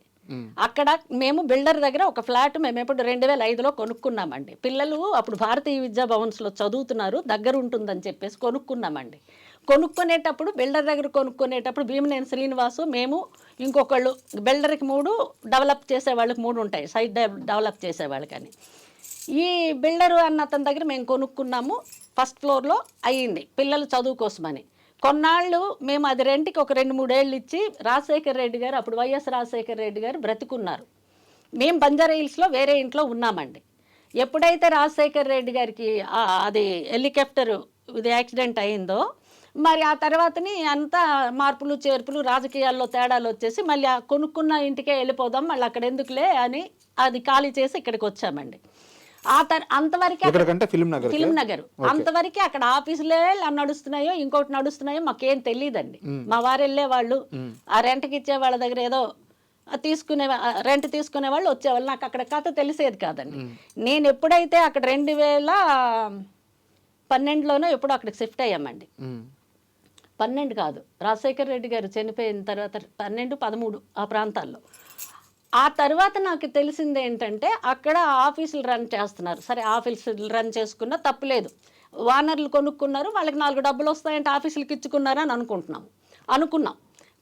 అక్కడ మేము బిల్డర్ దగ్గర ఒక ఫ్లాట్ మేము ఎప్పుడు 2005లో కొనుక్కున్నామండి. పిల్లలు అప్పుడు భారతీయ విద్యా భవన్స్లో చదువుతున్నారు, దగ్గర ఉంటుందని చెప్పేసి కొనుక్కున్నామండి. కొనుక్కునేటప్పుడు బిల్డర్ దగ్గర కొనుక్కునేటప్పుడు భీమనేని శ్రీనివాసు, మేము, ఇంకొకళ్ళు, బిల్డర్కి 3, డెవలప్ చేసేవాళ్ళకి 3 ఉంటాయి, సైట్ డెవలప్ చేసేవాళ్ళకని. ఈ బిల్డరు అన్న అతని దగ్గర మేము కొనుక్కున్నాము. ఫస్ట్ ఫ్లోర్లో అయ్యింది పిల్లలు చదువు కోసమని. కొన్నాళ్ళు మేము అది రెంట్కి ఒక 2-3 ఏళ్ళు ఇచ్చి రాజశేఖర్ రెడ్డి గారు, అప్పుడు వైఎస్ రాజశేఖర్ రెడ్డి గారు బ్రతికున్నారు. మేము బంజారా హిల్స్లో వేరే ఇంట్లో ఉన్నామండి. ఎప్పుడైతే రాజశేఖర్ రెడ్డి గారికి అది హెలికాప్టర్ ఇది యాక్సిడెంట్ అయిందో, మరి ఆ తర్వాతని అంతా మార్పులు చేర్పులు రాజకీయాల్లో తేడాలు వచ్చేసి మళ్ళీ ఆ కొనుక్కున్న ఇంటికే వెళ్ళిపోదాం, మళ్ళీ అక్కడ ఎందుకులే అని అది ఖాళీ చేసి ఇక్కడికి వచ్చామండి. అంతవరకు ఫిలిం నగర్ అంతవరకు అక్కడ ఆఫీసులే నడుస్తున్నాయో ఇంకోటి నడుస్తున్నాయో మాకేం తెలియదండి. మా వారు వెళ్ళే వాళ్ళు, ఆ రెంట్కి ఇచ్చే వాళ్ళ దగ్గర ఏదో రెంట్ తీసుకునే వాళ్ళు వచ్చేవాళ్ళు. నాకు అక్కడ కథ తెలిసేది కాదండి. నేను ఎప్పుడైతే అక్కడ 2012లోనో ఎప్పుడు అక్కడికి షిఫ్ట్ అయ్యామండి. 12 కాదు, రాజశేఖర్ రెడ్డి గారు చనిపోయిన తర్వాత 12-13 ఆ ప్రాంతాల్లో. ఆ తర్వాత నాకు తెలిసింది ఏంటంటే అక్కడ ఆఫీసులు రన్ చేస్తున్నారు. సరే, ఆఫీసులు రన్ చేసుకున్నా తప్పులేదు. ఓనర్లు కొనుక్కున్నారు, వాళ్ళకి 4 డబ్బులు వస్తాయంటే ఆఫీసులకి ఇచ్చుకున్నారని అనుకున్నాం.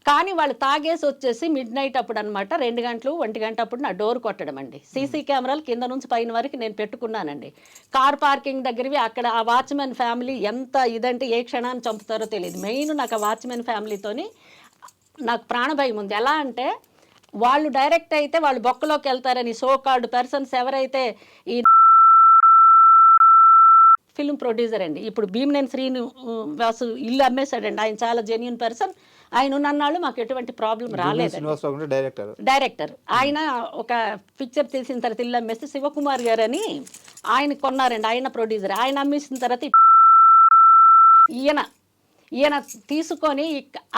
కానీ వాళ్ళు తాగేసి వచ్చేసి మిడ్ నైట్ అప్పుడు అనమాట 2 గంటలు 1 గంట అప్పుడు నా డోర్ కొట్టడం అండి. సీసీ కెమెరాలు కింద నుంచి పైన వరకు నేను పెట్టుకున్నానండి. కార్ పార్కింగ్ దగ్గరవి అక్కడ ఆ వాచ్మెన్ ఫ్యామిలీ ఎంత ఇదంటే ఏ క్షణాన్ని చంపుతారో తెలియదు. మెయిన్ నాకు ఆ వాచ్మెన్ ఫ్యామిలీతోని నాకు ప్రాణభయం ఉంది. ఎలా అంటే వాళ్ళు డైరెక్ట్ అయితే వాళ్ళు బొక్కలోకి వెళ్తారని సో కాల్డ్ పర్సన్స్ ఎవరైతే ఈ ఫిల్మ్ ప్రొడ్యూసర్ అండి, ఇప్పుడు భీమనేని శ్రీనివాసు ఇల్లు అమ్మేశాడండి. ఆయన చాలా జెన్యూన్ పర్సన్. ఆయన ఉన్నన్నాళ్ళు మాకు ఎటువంటి ప్రాబ్లం రాలేదు. డైరెక్టర్ ఆయన ఒక పిక్చర్ తీసిన తర్వాత ఇల్లు అమ్మేస్తే శివకుమార్ గారు అని ఆయన కొన్నారండి. ఆయన ప్రొడ్యూసర్. ఆయన అమ్మేసిన తర్వాత ఈయన తీసుకొని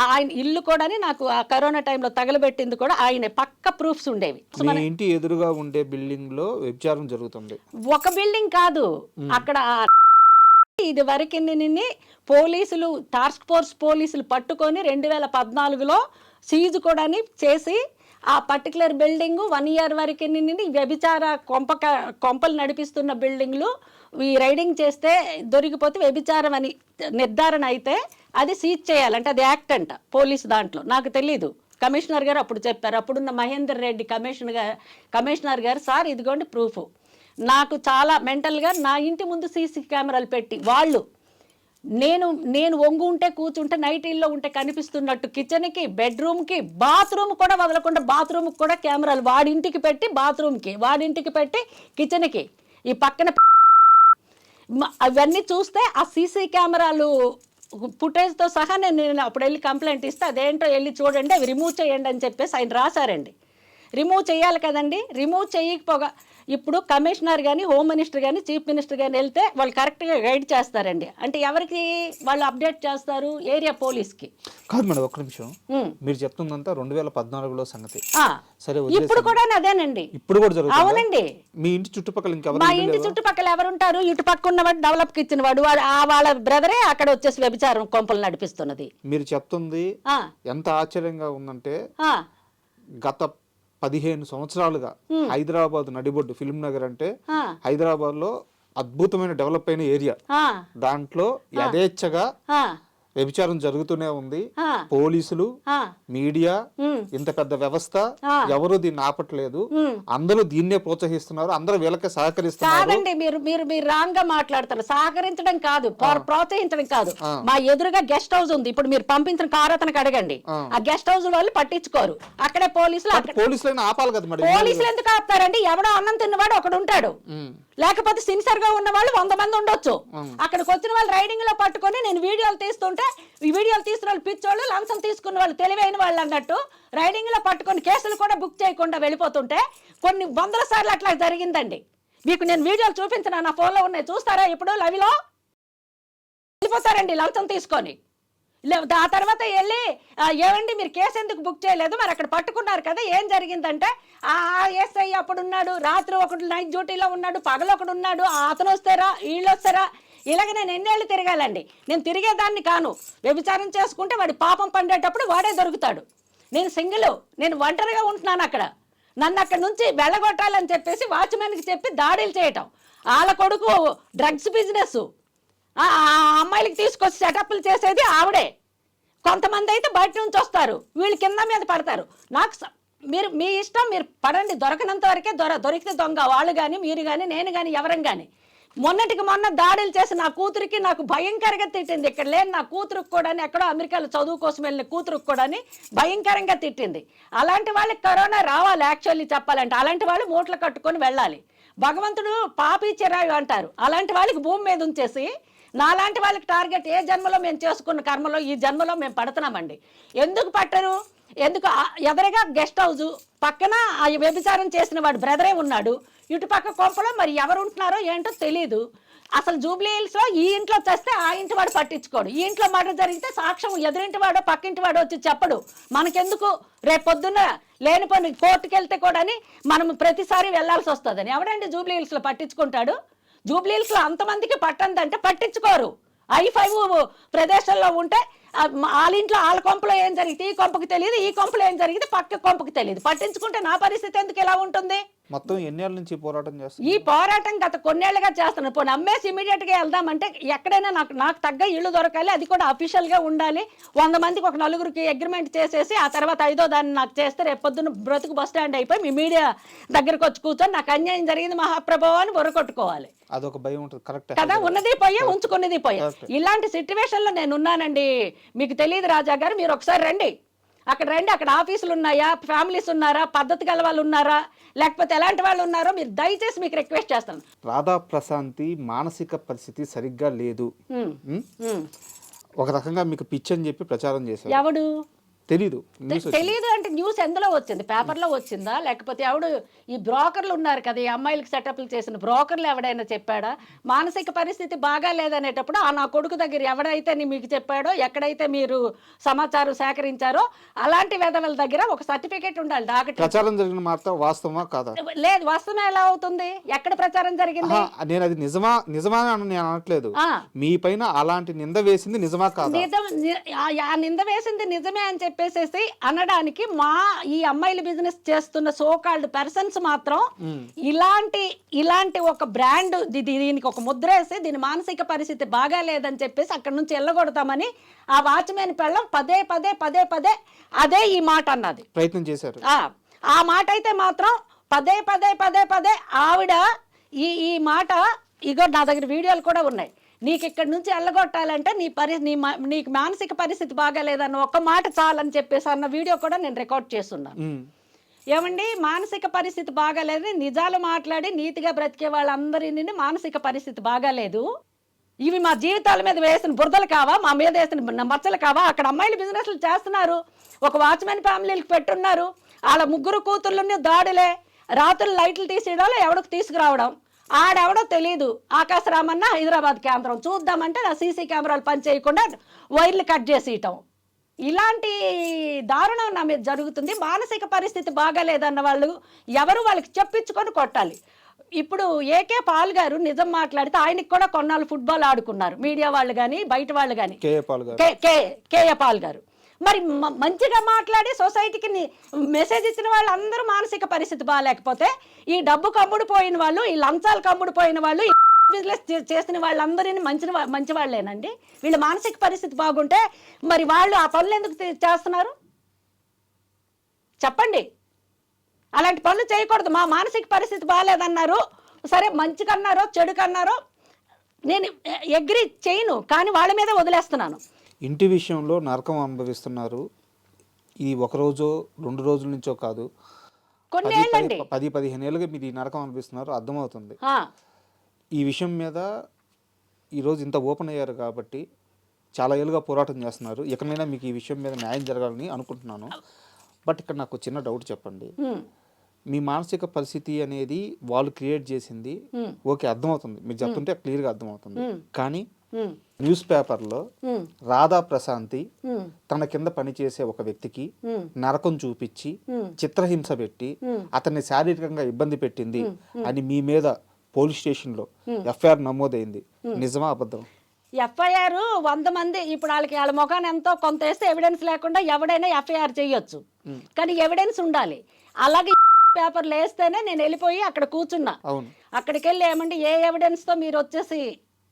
ఆయన ఇల్లు కూడా నాకు ఆ కరోనా టైంలో తగలబెట్టింది కూడా ఆయన పక్క ప్రూఫ్స్ ఉండేవి. ఇంటి ఎదురుగా ఉండే బిల్డింగ్ లో వ్యభిచారం జరుగుతుంది. ఒక బిల్డింగ్ కాదు, అక్కడ ఇది వరకు పోలీసులు టాస్క్ ఫోర్స్ పోలీసులు పట్టుకొని 2014లో సీజ్ కూడా చేసి ఆ పర్టికులర్ బిల్డింగ్ 1 ఇయర్ వరకు వ్యభిచార కొంపలు నడిపిస్తున్న బిల్డింగ్లు ఈ రైడింగ్ చేస్తే దొరికిపోతే వ్యభిచారం అని నిర్ధారణ అయితే అది సీజ్ చేయాలంటే అది యాక్ట్ అంట పోలీసు దాంట్లో. నాకు తెలీదు. కమిషనర్ గారు అప్పుడు చెప్పారు. అప్పుడున్న మహేందర్ రెడ్డి కమిషనర్ గారు, సార్ ఇదిగోండి ప్రూఫ్. నాకు చాలా మెంటల్గా నా ఇంటి ముందు సీసీ కెమెరాలు పెట్టి వాళ్ళు నేను వంగు ఉంటే కూర్చుంటే నైటీల్లో ఉంటే కనిపిస్తున్నట్టు కిచెన్కి, బెడ్రూమ్కి, బాత్రూమ్ కూడా వదలకుండా బాత్రూమ్కి కూడా కెమెరాలు వాడింటికి పెట్టి, వాడింటికి పెట్టి, కిచెన్కి ఈ పక్కన అవన్నీ చూస్తే ఆ సీసీ కెమెరాలు ఫుటేజ్తో సహా నేను అప్పుడు వెళ్ళి కంప్లైంట్ ఇస్తే అదేంటో వెళ్ళి చూడండి, అవి రిమూవ్ చేయండి అని చెప్పేసి ఆయన రాశారండి. రిమూవ్ చేయాలి కదండి. రిమూవ్ చేయకపోగా ఇప్పుడు కమిషనర్ కానీ, హోమ్ మినిస్టర్ కానీ, చీఫ్ మినిస్టర్ కానీ వెళ్తే వాళ్ళు కరెక్ట్గా గైడ్ చేస్తారండి. అంటే ఎవరికి వాళ్ళు అప్డేట్ చేస్తారు? ఏరియా పోలీస్కి. కాదు మేడం, ఒక్క నిమిషం. మీరు చెప్తుందంతా 2014లో సంగతి. సరే, ఇప్పుడు కూడా అదేనండి. ఇప్పుడు కూడా జరుగుతుంది. అవునండి. మీ ఇంటి చుట్టుపక్కల ఇంకెవరు? మా ఇంటి చుట్టుపక్కల ఎవరుంటారు? ఇటు పక్క ఉన్నవాడు, డెవలప్కి ఇచ్చిన వాడు, వాళ్ళ బ్రదరే అక్కడ వచ్చేసి వ్యభిచారం కొంపలు నడిపిస్తున్నది. మీరు చెప్తుంది ఎంత ఆశ్చర్యంగా ఉందంటే, గత 15 సంవత్సరాలుగా హైదరాబాద్ నడిబొడ్డు ఫిల్మ్ నగర్ అంటే హైదరాబాద్ లో అద్భుతమైన డెవలప్ అయిన ఏరియా. దాంట్లో యథేచ్ఛగా వ్యభిచారం జరుగుతూనే ఉంది. పోలీసులు, మీడియా, ఇంత పెద్ద వ్యవస్థ ఎవరు దీన్ని ఆపట్లేదు. అందరూ దీన్నే ప్రోత్సహిస్తున్నారు. అందరూ వీళ్ళకే సహకరిస్తున్నారు. కాదండి, మీరు మీరు మీరు రాంగ్ గా మాట్లాడతారు. సహకరించడం కాదు, ప్రోత్సహించడం కాదు. మా ఎదురుగా గెస్ట్ హౌస్ ఉంది. ఇప్పుడు మీరు పంపించిన కారు అతనికి అడగండి. ఆ గెస్ట్ హౌస్ వాళ్ళు పట్టించుకోరు. అక్కడే పోలీసులు ఆపాలి కదా మరి. పోలీసులు ఎందుకు ఆపుతారండి? ఎవడో అన్నం తిన్నవాడు ఒకడు ఉంటాడు, లేకపోతే సిన్సియర్ గా ఉన్న వాళ్ళు 100 మంది ఉండొచ్చు. అక్కడికి వచ్చిన వాళ్ళు రైడింగ్ లో పట్టుకొని నేను వీడియోలు తీస్తుంటే, ఈ వీడియోలు తీసిన వాళ్ళు పిచ్చోళ్ళు, లంచం తీసుకున్న వాళ్ళు తెలివైన వాళ్ళు అన్నట్టు రైడింగ్ లో పట్టుకొని కేసులు కూడా బుక్ చేయకుండా వెళ్ళిపోతుంటే కొన్ని 100 సార్లు అట్లా జరిగిందండి. మీకు నేను వీడియోలు చూపించిన, నా ఫోన్లో ఉన్నాయి, చూస్తారా? ఇప్పుడు లవిలో వెళ్ళిపోతారండి లంచం తీసుకొని. ఆ తర్వాత వెళ్ళి ఏమండి మీరు కేసు ఎందుకు బుక్ చేయలేదు? మరి అక్కడ పట్టుకున్నారు కదా, ఏం జరిగిందంటే ఎస్ఐ అప్పుడు ఉన్నాడు, రాత్రి ఒకడు నైట్ డ్యూటీలో ఉన్నాడు, పగలు ఒకడు ఉన్నాడు, అతను వస్తారా వీళ్ళు వస్తారా, ఇలాగ నేను ఎన్నేళ్ళు తిరగాలండి. నేను తిరిగేదాన్ని కాను. వ్యభిచారం చేసుకుంటే వాడి పాపం పండేటప్పుడు వాడే దొరుకుతాడు. నేను సింగిల్, నేను ఒంటరిగా ఉంటున్నాను అక్కడ. నన్ను అక్కడ నుంచి వెళ్ళగొట్టాలని చెప్పేసి వాచ్మెన్కి చెప్పి దాడులు చేయటం. వాళ్ళ కొడుకు డ్రగ్స్ బిజినెస్, ఆ అమ్మాయిలకి తీసుకొచ్చి సెటప్లు చేసేది ఆవిడే. కొంతమంది అయితే బయట నుంచి వస్తారు, వీళ్ళు కింద మీద పడతారు. నాకు మీరు మీ ఇష్టం, మీరు పడండి. దొరకనంత వరకే దొరికితే దొంగ వాళ్ళు కానీ, మీరు కానీ, నేను కానీ, ఎవరం కానీ. మొన్నటికి మొన్న దాడులు చేసి నా కూతురికి నాకు భయంకరంగా తిట్టింది. ఇక్కడ లేని నా కూతురుకు కూడా, ఎక్కడో అమెరికాలో చదువు కోసం వెళ్ళిన కూతురుకు కూడా భయంకరంగా తిట్టింది. అలాంటి వాళ్ళకి కరోనా రావాలి యాక్చువల్లీ చెప్పాలంటే. అలాంటి వాళ్ళు మూటలు కట్టుకొని వెళ్ళాలి. భగవంతుడు పాపి చిరాయు అంటారు. అలాంటి వాళ్ళకి భూమి మీద ఉంచేసి నాలాంటి వాళ్ళకి టార్గెట్ ఏ జన్మలో మేము చేసుకున్న కర్మలో ఈ జన్మలో మేము పడుతున్నామండి. ఎందుకు పట్టరు? ఎందుకు? ఎదురుగా గెస్ట్ హౌస్ పక్కన ఆ వ్యభిచారం చేసిన వాడు బ్రదరే ఉన్నాడు. ఇటు పక్క కొంపలో మరి ఎవరు ఉంటున్నారో ఏంటో తెలీదు. అసలు జూబ్లీ హిల్స్ లో ఈ ఇంట్లో చేస్తే ఆ ఇంటి వాడు పట్టించుకోడు. ఈ ఇంట్లో మర్డర్ జరిగితే సాక్ష్యం ఎదురింటి వాడో పక్కింటి వాడో వచ్చి చెప్పడు. మనకెందుకు? రేపు పొద్దున్న లేని పని కోర్టుకు వెళ్తే కూడా మనం ప్రతిసారి వెళ్లాల్సి వస్తుందని. ఎవడండి జూబ్లీ హిల్స్ లో పట్టించుకుంటాడు? జూబ్లీ హిల్స్ లో అంతమందికి పట్టందంటే పట్టించుకోరు. I5 ప్రదేశంలో ఉంటే వాళ్ళ ఇంట్లో వాళ్ళ కొంపలో ఏం జరిగితే ఈ కొంపకి తెలియదు, ఈ కొంపలో ఏం జరిగితే పక్క కొంపకి తెలియదు. పట్టించుకుంటే నా పరిస్థితి ఎందుకు ఇలా ఉంటుంది? మొత్తం ఎన్నేళ్ళ నుంచి పోరాటం చేస్తారు? ఈ పోరాటం గత కొన్నేళ్లుగా చేస్తున్నాను. పోనీ అమ్మేసి ఇమీడియట్ గా వెళ్దామంటే ఎక్కడైనా నాకు తగ్గ ఇల్లు దొరకాలి, అది కూడా అఫీషియల్ గా ఉండాలి. 100 మందికి ఒక 4గురికి అగ్రిమెంట్ చేసేసి ఆ తర్వాత 5వ దాన్ని నాకు చేస్తే రేపు పొద్దున్న బ్రతుకు బస్ స్టాండ్ అయిపోయి మీ మీడియా దగ్గరకు వచ్చి కూర్చొని నాకు అన్యాయం జరిగింది మహాప్రభావం అని బొరకొట్టుకోవాలి. అదొక భయం ఉంటుంది కదా. ఉన్నది పోయే, ఉంచుకున్నది పోయే. ఇలాంటి సిచ్యువేషన్ లో నేను ఉన్నానండి. మీకు తెలియదు రాజా గారు, మీరు ఒకసారి రండి, అక్కడ రండి. అక్కడ ఆఫీసులు ఉన్నాయా, ఫ్యామిలీస్ ఉన్నారా, పద్ధతి గల వాళ్ళు ఉన్నారా, లేకపోతే ఎలాంటి వాళ్ళు ఉన్నారో మీరు దయచేసి మీకు రిక్వెస్ట్ చేస్తాను. రాధా ప్రశాంతి మానసిక పరిస్థితి సరిగ్గా లేదు. ఒక రకంగా మీకు పిచ్చి అని చెప్పి ప్రచారం చేశారు. ఎవడు? తెలీదు అంటే న్యూస్ ఎందులో వచ్చింది? పేపర్లో వచ్చిందా? లేకపోతే ఎవడు? ఈ బ్రోకర్లు ఉన్నారు కదా, ఈ అమ్మాయిలకి సెటప్లు చేసిన బ్రోకర్లు ఎవడైనా చెప్పాడా? మానసిక పరిస్థితి బాగా లేదనేటప్పుడు నా కొడుకు దగ్గర ఎవడైతే మీకు చెప్పాడో, ఎక్కడైతే మీరు సమాచారం సేకరించారో అలాంటి వెధవల దగ్గర ఒక సర్టిఫికేట్ ఉండాలి. డాక్టర్ ప్రచారం జరిగిన మాట వాస్తవమా కాదా? లేదు, వాస్తవం ఎలా అవుతుంది? ఎక్కడ ప్రచారం జరిగింది? నేను అది నిజమా అని నేను అనట్లేదు. మీ పైన అలాంటి నింద వేసింది నిజమా కాదా? ఆ నింద వేసింది నిజమే అని చెప్పేసేసి అనడానికి ఈ అమ్మాయిల బిజినెస్ చేస్తున్న సోకాల్డ్ పర్సన్స్ మాత్రం ఇలాంటి ఒక బ్రాండ్, దీనికి ఒక ముద్ర వేసి దీని మానసిక పరిస్థితి బాగా లేదని చెప్పేసి అక్కడ నుంచి వెళ్ళగొడతామని ఆ వాచ్మెన్ పెళ్ళం పదే అదే ఈ మాట అన్నది. ప్రయత్నం చేశారు. ఆ మాట అయితే మాత్రం పదే ఆవిడ ఈ మాట, ఇగో నా దగ్గర వీడియోలు కూడా ఉన్నాయి. నీకు ఇక్కడి నుంచి వెళ్ళగొట్టాలంటే నీకు మానసిక పరిస్థితి బాగాలేదన్న ఒక్క మాట చాలని చెప్పేసి అన్న వీడియో కూడా నేను రికార్డ్ చేస్తున్నాను. ఏమండి, మానసిక పరిస్థితి బాగాలేదని నిజాలు మాట్లాడి నీతిగా బ్రతికే వాళ్ళందరినీ మానసిక పరిస్థితి బాగాలేదు, ఇవి మా జీవితాల మీద వేసిన బురదలు కావా, మా మీద వేసిన మచ్చలు కావా? అక్కడ అమ్మాయిలు బిజినెస్లు చేస్తున్నారు, ఒక వాచ్మెన్ ఫ్యామిలీలకు పెట్టున్నారు, వాళ్ళ ముగ్గురు కూతుర్లని దాడులే, రాత్రులు లైట్లు తీసేయడం, ఎవడికి తీసుకురావడం, ఆడెవడో తెలియదు. ఆకాశరామన్న హైదరాబాద్ కేంద్రం చూద్దామంటే నా సీసీ కెమెరాలు పనిచేయకుండా వైర్లు కట్ చేసేయటం, ఇలాంటి దారుణం నా మీద జరుగుతుంది. మానసిక పరిస్థితి బాగాలేదన్న వాళ్ళు ఎవరు వాళ్ళకి చెప్పించుకొని కొట్టాలి. ఇప్పుడు ఏకే పాల్ గారు నిజం మాట్లాడితే ఆయనకి కూడా కొన్నాళ్ళు ఫుట్బాల్ ఆడుకున్నారు, మీడియా వాళ్ళు కానీ బయట వాళ్ళు కానీ. కేఏ పాల్ గారు మరి మంచిగా మాట్లాడి సొసైటీకి మెసేజ్ ఇచ్చిన వాళ్ళు అందరూ మానసిక పరిస్థితి బాగాలేకపోతే, ఈ డబ్బు కమ్ముడు పోయిన వాళ్ళు, ఈ లంచాలు కమ్ముడు పోయిన వాళ్ళు, బిజినెస్ చేసిన వాళ్ళందరినీ మంచి వాళ్ళేనండి. వీళ్ళ మానసిక పరిస్థితి బాగుంటే మరి వాళ్ళు ఆ పనులు ఎందుకు చేస్తున్నారు చెప్పండి? అలాంటి పనులు చేయకూడదు. మా మానసిక పరిస్థితి బాగాలేదన్నారు, సరే మంచికన్నారో చెడుకన్నారో నేను అగ్రీ చేయను, కానీ వాళ్ళ మీదే వదిలేస్తున్నాను. ఇంటి విషయంలో నరకం అనుభవిస్తున్నారు. ఈ ఒక రోజు 2 రోజుల నుంచో కాదు, కొన్ని ఏళ్ళండి, 10-15 ఏళ్ళుగా మీరు ఈ నరకం అనిపిస్తున్నారు, అర్థమవుతుంది. ఈ విషయం మీద ఈరోజు ఇంత ఓపెన్ అయ్యారు కాబట్టి చాలా ఏళ్ళుగా పోరాటం చేస్తున్నారు. ఎక్కడైనా మీకు ఈ విషయం మీద న్యాయం జరగాలని అనుకుంటున్నాను. బట్ ఇక్కడ నాకు చిన్న డౌట్ చెప్పండి. మీ మానసిక పరిస్థితి అనేది వాళ్ళు క్రియేట్ చేసింది, ఓకే అర్థమవుతుంది, మీరు చెప్తుంటే క్లియర్గా అర్థమవుతుంది. కానీ న్యూస్ పేపర్లో రాధా ప్రశాంతి తన కింద పనిచేసే ఒక వ్యక్తికి నరకం చూపించి చిత్రహింస పెట్టి అతన్ని శారీరకంగా ఇబ్బంది పెట్టింది అని మీ మీద పోలీస్ స్టేషన్లో ఎఫ్ఐఆర్ నమోదైంది. నిజమా అబద్ధం? ఎఫ్ఐఆర్ 100 మంది ఇప్పుడు వాళ్ళ ముఖాన్ని ఎంతో కొంత వేస్తే ఎవిడెన్స్ లేకుండా ఎవడైనా ఎఫ్ఐఆర్ చేయొచ్చు, కానీ ఎవిడెన్స్ ఉండాలి. అలాగే పేపర్లు వేస్తేనే నేను వెళ్ళిపోయి అక్కడ కూర్చున్నా. అక్కడికి వెళ్ళి ఏమంటే ఏ ఎవిడెన్స్ తో మీరు వచ్చేసి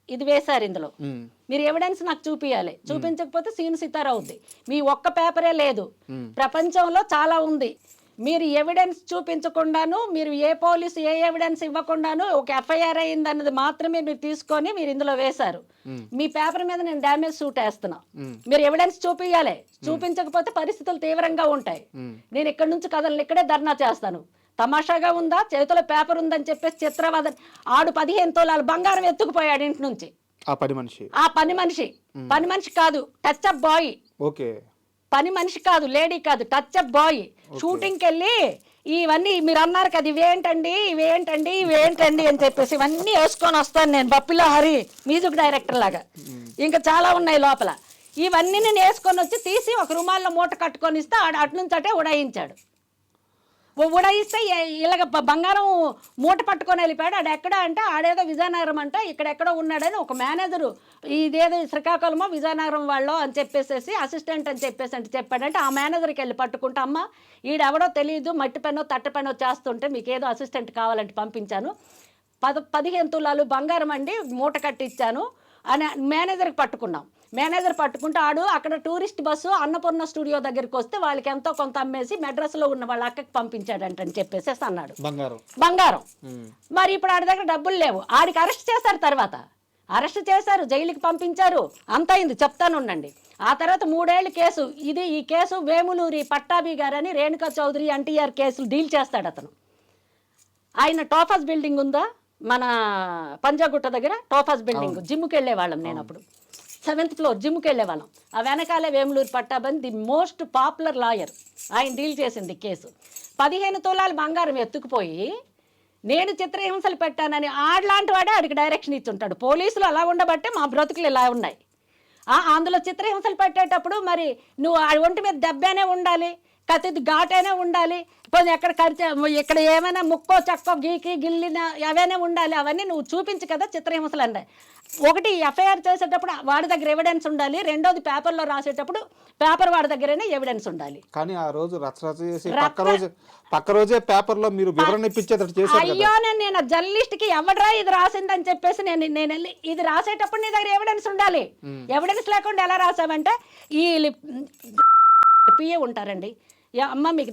ఇది వేశారు, ఇందులో మీరు ఎవిడెన్స్ నాకు చూపించాలి, చూపించకపోతే సీన్ సితార అవుద్ది. మీ ఒక్క పేపరే లేదు, ప్రపంచంలో చాలా ఉంది. మీరు ఎవిడెన్స్ చూపించకుండాను, మీరు ఏ పోలీసు ఏ ఎవిడెన్స్ ఇవ్వకుండాను ఒక ఎఫ్ఐఆర్ అయింది అన్నది మాత్రమే మీరు తీసుకొని మీరు ఇందులో వేశారు. మీ పేపర్ మీద నేను డ్యామేజ్ సూట్ వేస్తున్నా, మీరు ఎవిడెన్స్ చూపించాలి, చూపించకపోతే పరిస్థితులు తీవ్రంగా ఉంటాయి. నేను ఇక్కడ నుంచి కథలు ఇక్కడే ధర్నా చేస్తాను. తమాషాగా ఉందా? చేతిలో పేపర్ ఉందని చెప్పేసి చిత్రవాద ఆడు 15 తోలాలు బంగారం ఎత్తుకుపోయాడు ఇంటి నుంచి. ఆ పని మనిషి కాదు, టచ్ అప్ బాయ్. ఓకే, పని మనిషి కాదు, లేడీ కాదు, టచ్ అప్ బాయ్. షూటింగ్కి వెళ్ళి ఇవన్నీ మీరు అన్నారు కదా, ఇవేంటండి అని చెప్పేసి ఇవన్నీ వేసుకొని వస్తాను నేను, బప్పిలో హరి మ్యూజిక్ డైరెక్టర్ లాగా. ఇంకా చాలా ఉన్నాయి లోపల. ఇవన్నీ నేను వేసుకొని వచ్చి తీసి ఒక రుమాల్లో మూట కట్టుకొని ఇస్తే అటు నుంచి అటే ఉడాయించాడు. ఉడాయిస్తే ఇలాగ బంగారం మూట పట్టుకొని వెళ్ళిపోయాడు. ఆడు ఎక్కడ అంటే ఆడేదో విజయనగరం అంట, ఇక్కడెక్కడో ఉన్నాడని ఒక మేనేజరు ఇదేదో శ్రీకాకుళమో విజయనగరం వాళ్ళు అని చెప్పేసి అసిస్టెంట్ అని చెప్పేసి చెప్పాడంటే ఆ మేనేజర్కి వెళ్ళి పట్టుకుంటా, అమ్మ ఈడెవడో తెలియదు, మట్టి పెనో తట్ట పెనో చేస్తుంటే మీకు ఏదో అసిస్టెంట్ కావాలంటే పంపించాను, 15 తులాలు బంగారం అండి మూట కట్టిచ్చాను అని మేనేజర్కి పట్టుకున్నాం. మేనేజర్ పట్టుకుంటే ఆడు అక్కడ టూరిస్ట్ బస్సు అన్నపూర్ణ స్టూడియో దగ్గరికి వస్తే వాళ్ళకి ఎంతో కొంత అమ్మేసి మెడ్రాస్లో ఉన్న వాళ్ళ అక్కకి పంపించాడంటని చెప్పేసి అన్నాడు. బంగారం. మరి ఇప్పుడు ఆడి దగ్గర డబ్బులు లేవు. ఆడికి అరెస్ట్ చేశారు, తర్వాత అరెస్ట్ చేశారు, జైలుకి పంపించారు, అంత అయింది, చెప్తాను ఉండండి. ఆ తర్వాత 3 ఏళ్ళు కేసు. ఈ కేసు వేములూరి పట్టాభి గారని రేణుకా చౌదరి ఎన్టీఆర్ కేసులు డీల్ చేస్తాడు అతను. ఆయన టోఫాస్ బిల్డింగ్ ఉందా మన పంజాగుట్ట దగ్గర, టోఫాస్ బిల్డింగ్, జిమ్కి వెళ్ళే వాళ్ళం నేను అప్పుడు, 7th floor జిమ్కి వెళ్ళే వాళ్ళం. ఆ వెనకాలే Vemuluri Pattabhi the most popular lawyer, ఆయన డీల్ చేసింది కేసు. 15 తులాలు బంగారం ఎత్తుకుపోయి నేను చిత్రహింసలు పెట్టానని ఆడలాంటి వాడే ఆడికి డైరెక్షన్ ఇచ్చుంటాడు. పోలీసులు అలా ఉండబట్టే మా బ్రతుకులు ఇలా ఉన్నాయి. అందులో చిత్రహింసలు పెట్టేటప్పుడు మరి నువ్వు ఆ ఒంటి మీద దెబ్బనే ఉండాలి, కత్తి ఘాటైనా ఉండాలి, ఎక్కడ ఇక్కడ ఏమైనా ముక్కో చక్కో గీకి గిల్లిన అవైనా ఉండాలి. అవన్నీ నువ్వు చూపించు కదా చిత్రహింసలు అన్నాయి. ఒకటి ఎఫ్ఐఆర్ చేసేటప్పుడు వాడి దగ్గర ఎవిడెన్స్ ఉండాలి, రెండోది పేపర్లో రాసేటప్పుడు పేపర్ వాడి దగ్గరనే ఎవిడెన్స్ ఉండాలి. కానీ ఆ రోజు పక్క రోజే పేపర్లో మీరు వివరణ ఇప్పించేటట్టు చేశారు. అయ్యో నేను జర్నలిస్ట్కి ఎవడరా ఇది రాసిందని చెప్పేసి నేను వెళ్ళి ఇది రాసేటప్పుడు నీ దగ్గర ఎవిడెన్స్ ఉండాలి. ఎవిడెన్స్ లేకుండా ఎలా రాసావంటే ఈ పిఏ ఉంటారండి, అమ్మ మీకు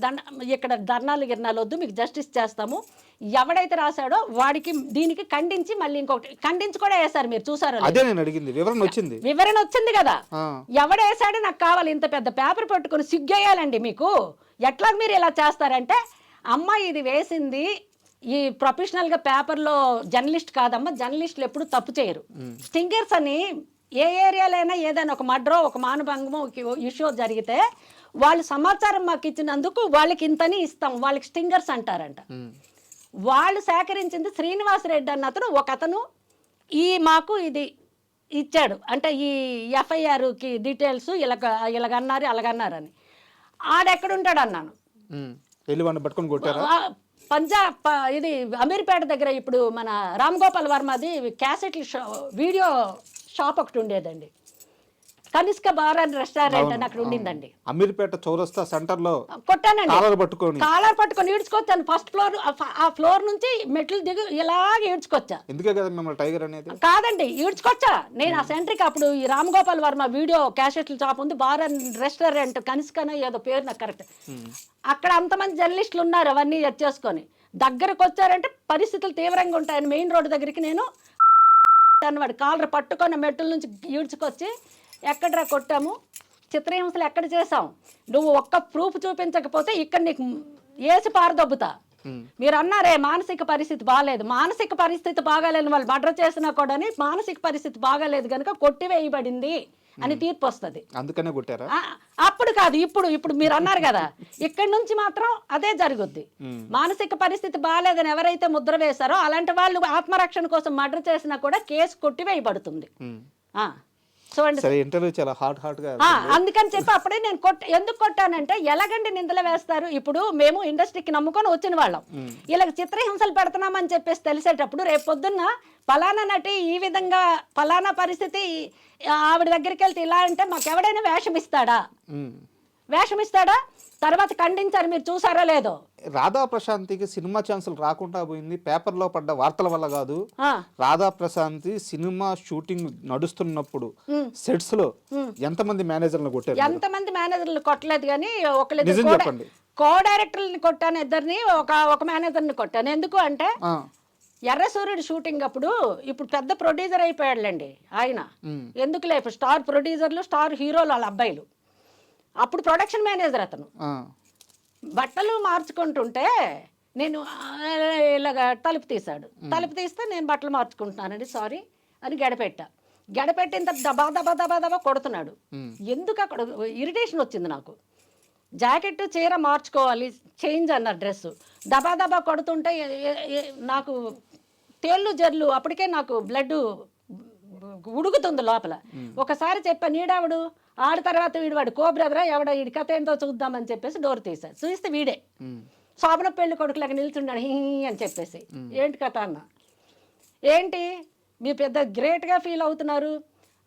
ఇక్కడ ధర్నాలు గిర్నాలు వద్దు, మీకు జస్టిస్ చేస్తాము, ఎవడైతే రాశాడో వాడికి దీనికి ఖండించి మళ్ళీ ఇంకొకటి ఖండించి కూడా వేశారు. మీరు చూసారు, వివరణ వచ్చింది కదా, ఎవడేసాడో నాకు కావాలి. ఇంత పెద్ద పేపర్ పట్టుకుని సిగ్గేయాలండి మీకు. ఎట్లా మీరు ఇలా చేస్తారంటే, అమ్మ ఇది వేసింది ఈ ప్రొఫెషనల్గా పేపర్లో జర్నలిస్ట్ కాదమ్మా, జర్నలిస్టులు ఎప్పుడు తప్పు చేయరు. స్టింగర్స్ అని ఏ ఏరియాలైనా ఏదైనా ఒక మర్డరో ఒక మానభంగమో ఒక ఇష్యూ జరిగితే వాళ్ళు సమాచారం మాకు ఇచ్చినందుకు వాళ్ళకి ఇంతని ఇస్తాం, వాళ్ళకి స్టింగర్స్ అంటారంట. వాళ్ళు సేకరించింది శ్రీనివాసరెడ్డి అన్న అతను మాకు ఇది ఇచ్చాడు అంటే ఈ ఎఫ్ఐఆర్కి డీటెయిల్స్ ఇలాగన్నారు అలాగన్నారని. ఆడెక్కడుంటాడు అన్నాను. పట్టుకొని కొట్టారా? ఇది అమీర్పేట దగ్గర ఇప్పుడు మన రామ్ గోపాల్ వర్మది క్యాసెట్ల వీడియో షాప్ ఒకటి ఉండేదండి, కనిష్క బార్ అండ్ రెస్టారెంట్ అని అక్కడ ఉండిందండి. అమీర్పేట చౌరస్తా సెంటర్ లో కొట్టానండి, కాలర్ పట్టుకొని ఈడ్చుకొచ్చాను. ఫస్ట్ ఫ్లోర్, ఆ ఫ్లోర్ నుంచి మెట్లు దిగు ఇలాగే ఈడ్చుకొచ్చా. ఎందుకే కదా మిమ్మల్ని టైగర్ అనేది? కాదండి, ఈడ్చుకొచ్చా నేను ఆ సెంటర్కి. అప్పుడు ఈ రామ్ గోపాల్ వర్మ వీడియో క్యాసెట్ల షాప్ ఉంది, బార్ అండ్ రెస్టారెంట్ కనిష్కనో ఏదో పేరు నాకు కరెక్ట్. అక్కడ అంతమంది జర్నలిస్టులు ఉన్నారు, అవన్నీ చేసుకొని దగ్గరకు వచ్చారంటే పరిస్థితులు తీవ్రంగా ఉంటాయని మెయిన్ రోడ్డు దగ్గరికి నేను వాడు కాలర్ పట్టుకొని మెట్టుల నుంచి ఈడ్చుకొచ్చి ఎక్కడరా కొట్టాము, చిత్రహింసలు ఎక్కడ చేసాం, నువ్వు ఒక్క ప్రూఫ్ చూపించకపోతే ఇక్కడ నీకు ఏసి పారదొబ్బుతా. మీరు అన్నారే మానసిక పరిస్థితి బాగాలేదు, మానసిక పరిస్థితి బాగాలేని వాళ్ళు మర్డర్ చేసినా కూడా మానసిక పరిస్థితి బాగాలేదు కనుక కొట్టివేయబడింది అని తీర్పు వస్తుంది. అందుకనే కొట్టారా? అప్పుడు కాదు, ఇప్పుడు మీరు అన్నారు కదా, ఇక్కడి నుంచి మాత్రం అదే జరుగుద్ది. మానసిక పరిస్థితి బాగాలేదని ఎవరైతే ముద్ర వేశారో అలాంటి వాళ్ళు ఆత్మరక్షణ కోసం మర్డర్ చేసినా కూడా కేసు కొట్టివేయబడుతుంది. అందుకని చెప్పి అప్పుడే నేను ఎందుకు కొట్టానంటే, ఎలాగండి నిందలు వేస్తారు. ఇప్పుడు మేము ఇండస్ట్రీకి నమ్ముకొని వచ్చిన వాళ్ళం, ఇలా చిత్రహింసలు పెడుతున్నామని చెప్పేసి తెలిసేటప్పుడు రేపు పొద్దున్న ఫలానా నటి ఈ విధంగా ఫలానా పరిస్థితి ఆవిడ దగ్గరికి వెళ్తే ఇలా అంటే మాకెవడైనా వేషం ఇస్తాడా? తర్వాత ఖండించారు, మీరు చూసారో లేదో. రాధా ప్రశాంతికి సినిమా ఛాన్సులు రాకుండా పోయింది పేపర్లో పడ్డ వార్తల వల్ల కాదు. రాధా ప్రశాంతి సినిమా షూటింగ్ నడుస్తున్నప్పుడు సెట్స్ లో ఎంతమంది మేనేజర్లు కొట్టారు? ఎంతమంది మేనేజర్లు కొట్టలేదు కానీ చెప్పండి. కో డైరెక్టర్ని కొట్టాను, ఇద్దరిని, ఒక మేనేజర్ని కొట్టాను. ఎందుకు అంటే ఎర్ర సూర్యుడు షూటింగ్ అప్పుడు ఇప్పుడు పెద్ద ప్రొడ్యూసర్ అయిపోయాడులేండి ఆయన. ఎందుకులే, ఇప్పుడు స్టార్ ప్రొడ్యూసర్లు స్టార్ హీరోలు వాళ్ళ అబ్బాయిలు. అప్పుడు ప్రొడక్షన్ మేనేజర్ అతను. బట్టలు మార్చుకుంటుంటే నేను ఇలాగ తలుపు తీస్తే నేను బట్టలు మార్చుకుంటున్నానండి సారీ అని గడపెట్టిన దబా దబా దబా దబా కొడుతున్నాడు. ఎందుకు అక్కడ ఇరిటేషన్ వచ్చింది నాకు. జాకెట్ చీర మార్చుకోవాలి, చేంజ్ అన్నారు డ్రెస్, దబా దబా కొడుతుంటే నాకు తేళ్ళు జర్లు, అప్పటికే నాకు బ్లడ్ ఉడుకుతుంది లోపల. ఒకసారి చెప్పా, నీడావిడు ఆడి తర్వాత వీడు కో బ్రదరా ఎవడ వీడి కథ ఏంటో చూద్దామని చెప్పేసి డోర్ తీశాడు. చూస్తే వీడే శోభన పెళ్లి కొడుకులాగా నిల్చున్నాడు హీ అని చెప్పేసి. ఏంటి కథ అన్న, ఏంటి మీరు పెద్ద గ్రేట్గా ఫీల్ అవుతున్నారు,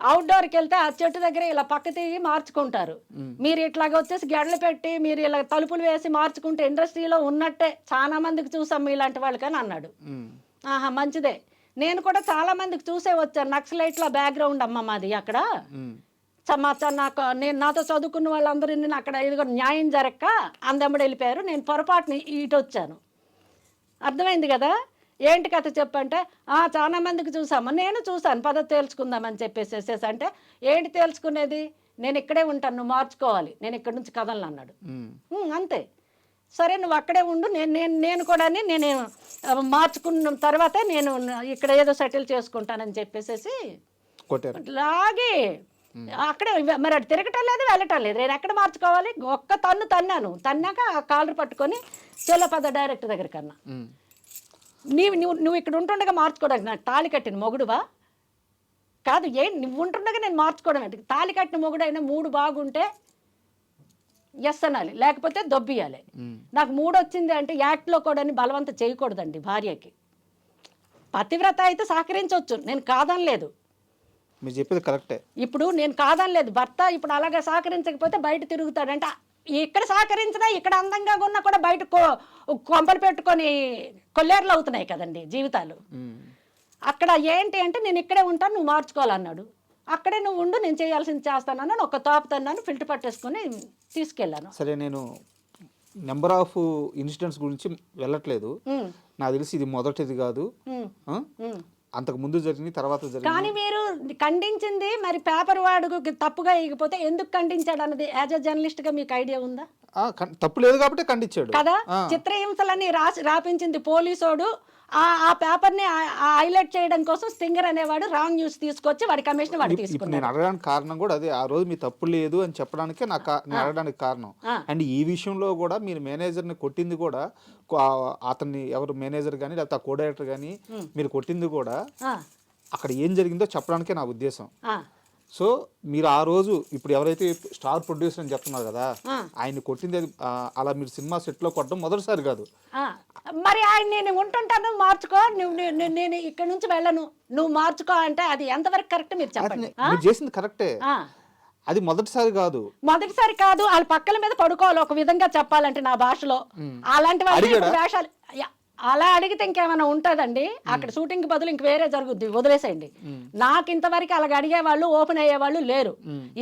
అవుట్డోర్కి వెళ్తే ఆ చెట్టు దగ్గర ఇలా పక్క తిరిగి మార్చుకుంటారు, మీరు ఇట్లాగ వచ్చేసి గెడలు పెట్టి మీరు ఇలా తలుపులు వేసి మార్చుకుంటే ఇండస్ట్రీలో ఉన్నట్టే చాలా మందికి చూసాం ఇలాంటి వాళ్ళకని అన్నాడు. ఆహా మంచిదే, నేను కూడా చాలా మందికి చూసే వచ్చాను. నక్సలైట్ల బ్యాక్గ్రౌండ్ అమ్మ మాది అక్కడ. నేను నాతో చదువుకున్న వాళ్ళందరూ నేను అక్కడ ఇదిగో న్యాయం జరక్క అందమ్మడి వెళ్ళిపోయారు, నేను పొరపాటుని ఇటు వచ్చాను. అర్థమైంది కదా, ఏంటి కథ చెప్పంటే చాలా మందికి చూసామా, నేను చూసాను పద్ధతి తేల్చుకుందామని చెప్పేసి. అంటే ఏంటి తేల్చుకునేది, నేను ఇక్కడే ఉంటాను, నువ్వు మార్చుకోవాలి, నేను ఇక్కడి నుంచి కదలను అన్నాడు. అంతే, సరే నువ్వు అక్కడే ఉండు, నేను కూడా నేను మార్చుకున్న తర్వాత నేను ఇక్కడ ఏదో సెటిల్ చేసుకుంటానని చెప్పేసి లాగే అక్కడే. మరి అది తిరగటం లేదు వెళ్ళటం లేదు, నేను ఎక్కడ మార్చుకోవాలి. ఒక్క తన్నాక ఆ కాలర్ పట్టుకొని చెల్లపద డైరెక్టర్ దగ్గరికి అన్నా, నువ్వు ఇక్కడ ఉంటుండగా మార్చుకోవడానికి నాకు తాళి కట్టిన మొగుడువా కాదు, నువ్వు ఉంటుండగా నేను మార్చుకోవడం అంటే, తాళి కట్టిన మొగుడైనా మూడు బాగుంటే ఎస్ అనాలి, లేకపోతే దొబ్బియాలి. నాకు మూడు వచ్చింది అంటే యాక్ట్లో కూడా బలవంత చేయకూడదండి భార్యకి. పతివ్రత అయితే సహకరించవచ్చు, నేను కాదనలేదు, మీరు చెప్పేది కరెక్టే. ఇప్పుడు నేను కాదనలేదు, భర్త ఇప్పుడు అలాగే సహకరించకపోతే బయట తిరుగుతాడంట. ఇక్కడ సహకరించినా ఇక్కడ అందంగా ఉన్నా కూడా బయట కొంపలు పెట్టుకొని కొల్లేర్లు అవుతున్నాయి కదండి జీవితాలు. అక్కడ ఏంటి అంటే నేను ఇక్కడే ఉంటాను, నువ్వు మార్చుకోవాలన్నాడు. అక్కడే నువ్వు ఉండు, నేను చేయాల్సింది చేస్తానని ఒక తాపుతున్నాను, ఫిల్టర్ పట్టేసుకొని తీసుకెళ్ళాను. సరే, నేను నెంబర్ ఆఫ్ ఇన్సిడెంట్స్ గురించి వెళ్ళట్లేదు, నాకు తెలిసి ఇది మొదటిది కాదు, అంతకు ముందు జరిగింది తర్వాత జరిగింది. కానీ మీరు ఖండించింది మరి పేపర్ వాడు తప్పుగా ఇకపోతే ఎందుకు ఖండించాడు అన్నది యాజ్ ఎ జర్నలిస్ట్గా మీకు ఐడియా ఉందా? తప్పు లేదు కాబట్టి ఖండించాడు కదా. చిత్రహింసలని రాపించింది పోలీసోడు. ఆ పేపర్ని హైలైట్ చేయడం కోసం స్టింగర్ అనేవాడు రాంగ్ న్యూస్ తీసుకొచ్చి వాడి కమిషన్ వాడు తీసుకున్నాడు. నేను అడగడానికి కారణం కూడా అదే, ఆ రోజు మీ తప్పు లేదు అని చెప్పడానికి నేను అడగడానికి కారణం. అండ్ ఈ విషయంలో కూడా మీరు మేనేజర్ని కొట్టింది కూడా, అతన్ని ఎవరు మేనేజర్ కానీ లేకపోతే ఆ కో డైరెక్టర్ కానీ మీరు కొట్టింది కూడా అక్కడ ఏం జరిగిందో చెప్పడానికే నా ఉద్దేశం. సో మీరు ఆ రోజు ఇప్పుడు ఎవరైతే స్టార్ ప్రొడ్యూసర్ అని చెప్తున్నారు కదా, ఆయన కొట్టింది అలా మీరు సినిమా సెట్లో కొట్టడం మొదటిసారి కాదు. మరి ఆయన నేను ఉంటుంటాను మార్చుకో, నేను ఇక్కడ నుంచి వెళ్ళను, నువ్వు మార్చుకో అంటే అది ఎంతవరకు కరెక్ట్ మీరు చెప్పండి. మీరు చేసింది కరెక్టే, అది మొదటిసారి కాదు. మొదటిసారి కాదు, వాళ్ళ పక్కల మీద పడుకోవాలి ఒక విధంగా చెప్పాలంటే నా భాషలో. అలాంటి వేషాలు అలా అడిగితే ఇంకేమైనా ఉంటుందండి అక్కడ షూటింగ్ బదులు ఇంక వేరే జరుగుద్ది, వదిలేసేయండి. నాకు ఇంతవరకు అలాగ అడిగేవాళ్ళు ఓపెన్ అయ్యేవాళ్ళు లేరు.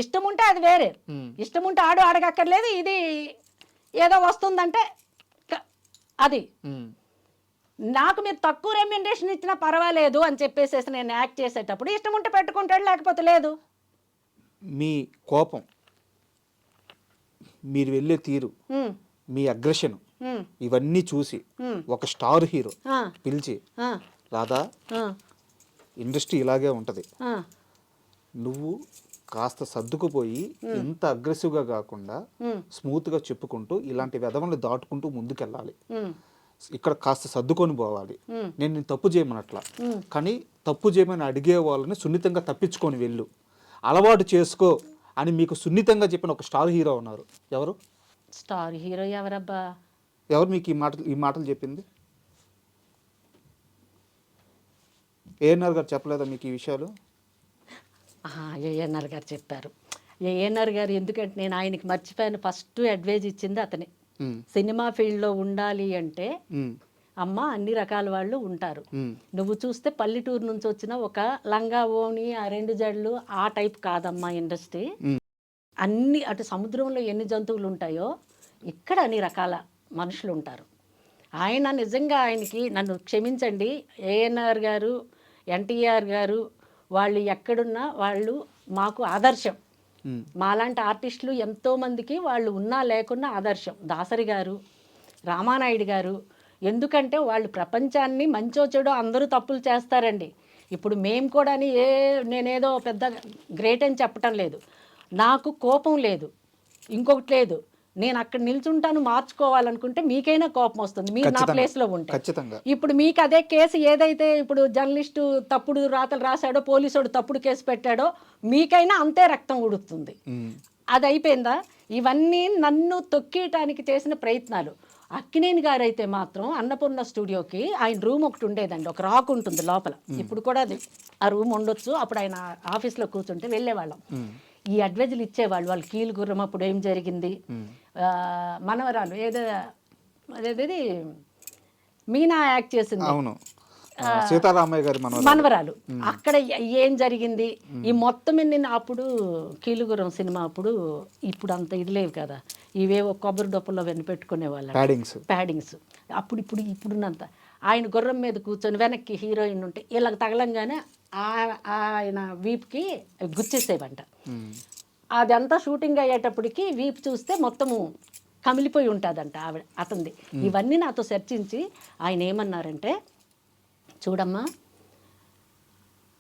ఇష్టం ఉంటే అది వేరే, ఇష్టం ఉంటే అడగక్కర్లేదు. ఇది ఏదో వస్తుందంటే అది నాకు మీరు తక్కువ రెమ్యునరేషన్ ఇచ్చినా పర్వాలేదు అని చెప్పేసేసి నేను యాక్ట్ చేసేటప్పుడు ఇష్టం ఉంటే పెట్టుకుంటాడు, లేకపోతే లేదు. మీ కోపం, మీరు వెళ్ళే తీరు, మీ అగ్రెషన్ ఇవన్నీ చూసి ఒక స్టార్ హీరో పిలిచి, రాధా ఇండస్ట్రీ ఇలాగే ఉంటది, నువ్వు కాస్త సర్దుకుపోయి ఇంత అగ్రెసివ్గా కాకుండా స్మూత్గా చెప్పుకుంటూ ఇలాంటి వెధవల్ని దాటుకుంటూ ముందుకెళ్ళాలి, ఇక్కడ కాస్త సర్దుకొని పోవాలి, నేను తప్పు చేయమనట్లా, కానీ తప్పు చేయమని అడిగే వాళ్ళని సున్నితంగా తప్పించుకొని వెళ్ళు, అలవాటు చేసుకో అని మీకు సున్నితంగా చెప్పిన ఒక స్టార్ హీరో ఉన్నారు. ఎవరు స్టార్ హీరో? ఎవరబ్బా? ఎవరు మీకు ఈ మాటలు చెప్పింది? ఏఎన్ఆర్ గారు చెప్పలేదా మీకు ఈ విషయాలు? ఏఎన్ఆర్ గారు చెప్పారు. ఏఎన్ఆర్ గారు ఎందుకంటే నేను ఆయనకి మర్చిపోయాను, ఫస్ట్ అడ్వైజ్ ఇచ్చింది అతనే. సినిమా ఫీల్డ్లో ఉండాలి అంటే అమ్మ అన్ని రకాల వాళ్ళు ఉంటారు, నువ్వు చూస్తే పల్లెటూరు నుంచి వచ్చిన ఒక లంగా ఓని ఆ 2 జడలు ఆ టైప్ కాదమ్మా ఇండస్ట్రీ. అన్ని అటు సముద్రంలో ఎన్ని జంతువులు ఉంటాయో ఇక్కడ అన్ని రకాల మనుషులు ఉంటారు. ఆయన నిజంగా ఆయనకి నన్ను క్షమించండి, ఏఎన్ఆర్ గారు, ఎన్టీఆర్ గారు వాళ్ళు ఎక్కడున్నా వాళ్ళు మాకు ఆదర్శం. మాలాంటి ఆర్టిస్టులు ఎంతోమందికి వాళ్ళు ఉన్నా లేకున్నా ఆదర్శం. దాసరి గారు, రామానాయుడు గారు, ఎందుకంటే వాళ్ళు ప్రపంచాన్ని మంచో చెడో అందరూ తప్పులు చేస్తారండి. ఇప్పుడు మేము కూడా నేనేదో పెద్ద గ్రేట్ అని చెప్పటం లేదు, నాకు కోపం లేదు, ఇంకొకటి లేదు, నేను అక్కడ నిల్చుంటాను మార్చుకోవాలనుకుంటే మీకైనా కోపం వస్తుంది మీరు నా ప్లేస్లో ఉంటే. ఇప్పుడు మీకు అదే కేసు ఏదైతే ఇప్పుడు జర్నలిస్టు తప్పుడు రాతలు రాశాడో, పోలీసుడు తప్పుడు కేసు పెట్టాడో, మీకైనా అంతే రక్తం ఉడుతుంది. అది అయిపోయిందా? ఇవన్నీ నన్ను తొక్కేయటానికి చేసిన ప్రయత్నాలు. అక్కినేని గారు అయితే మాత్రం అన్నపూర్ణ స్టూడియోకి ఆయన రూమ్ ఒకటి ఉండేదండి, ఒక రాక్ ఉంటుంది లోపల, ఇప్పుడు కూడా అది ఆ రూమ్ ఉండొచ్చు. అప్పుడు ఆయన ఆఫీస్లో కూర్చుంటే వెళ్ళేవాళ్ళం, ఈ అడ్వైజులు ఇచ్చేవాళ్ళు. వాళ్ళు కీలు గుర్రం అప్పుడు ఏం జరిగింది, మనవరాలు అదేది మీనా యాక్ట్ చేసింది, సీతారామయ్య గారి మనవరాలు, అక్కడ ఏం జరిగింది, ఈ మొత్తం అప్పుడు కీలుగురం సినిమా అప్పుడు ఇప్పుడు అంత ఇది లేవు కదా, ఇవేవో కొబ్బరి డొప్పల్లో వెన్ను పెట్టుకునే వాళ్ళు ప్యాడింగ్స్. అప్పుడు ఇప్పుడున్నంత ఆయన గుర్రం మీద కూర్చొని వెనక్కి హీరోయిన్ ఉంటే ఇలా తగలంగానే ఆయన వీపుకి గుచ్చేసేవంట. అదంతా షూటింగ్ అయ్యేటప్పటికి వీపు చూస్తే మొత్తము కమిలిపోయి ఉంటుందంట అతనిది. ఇవన్నీ నాతో చర్చించి ఆయన ఏమన్నారంటే, చూడమ్మా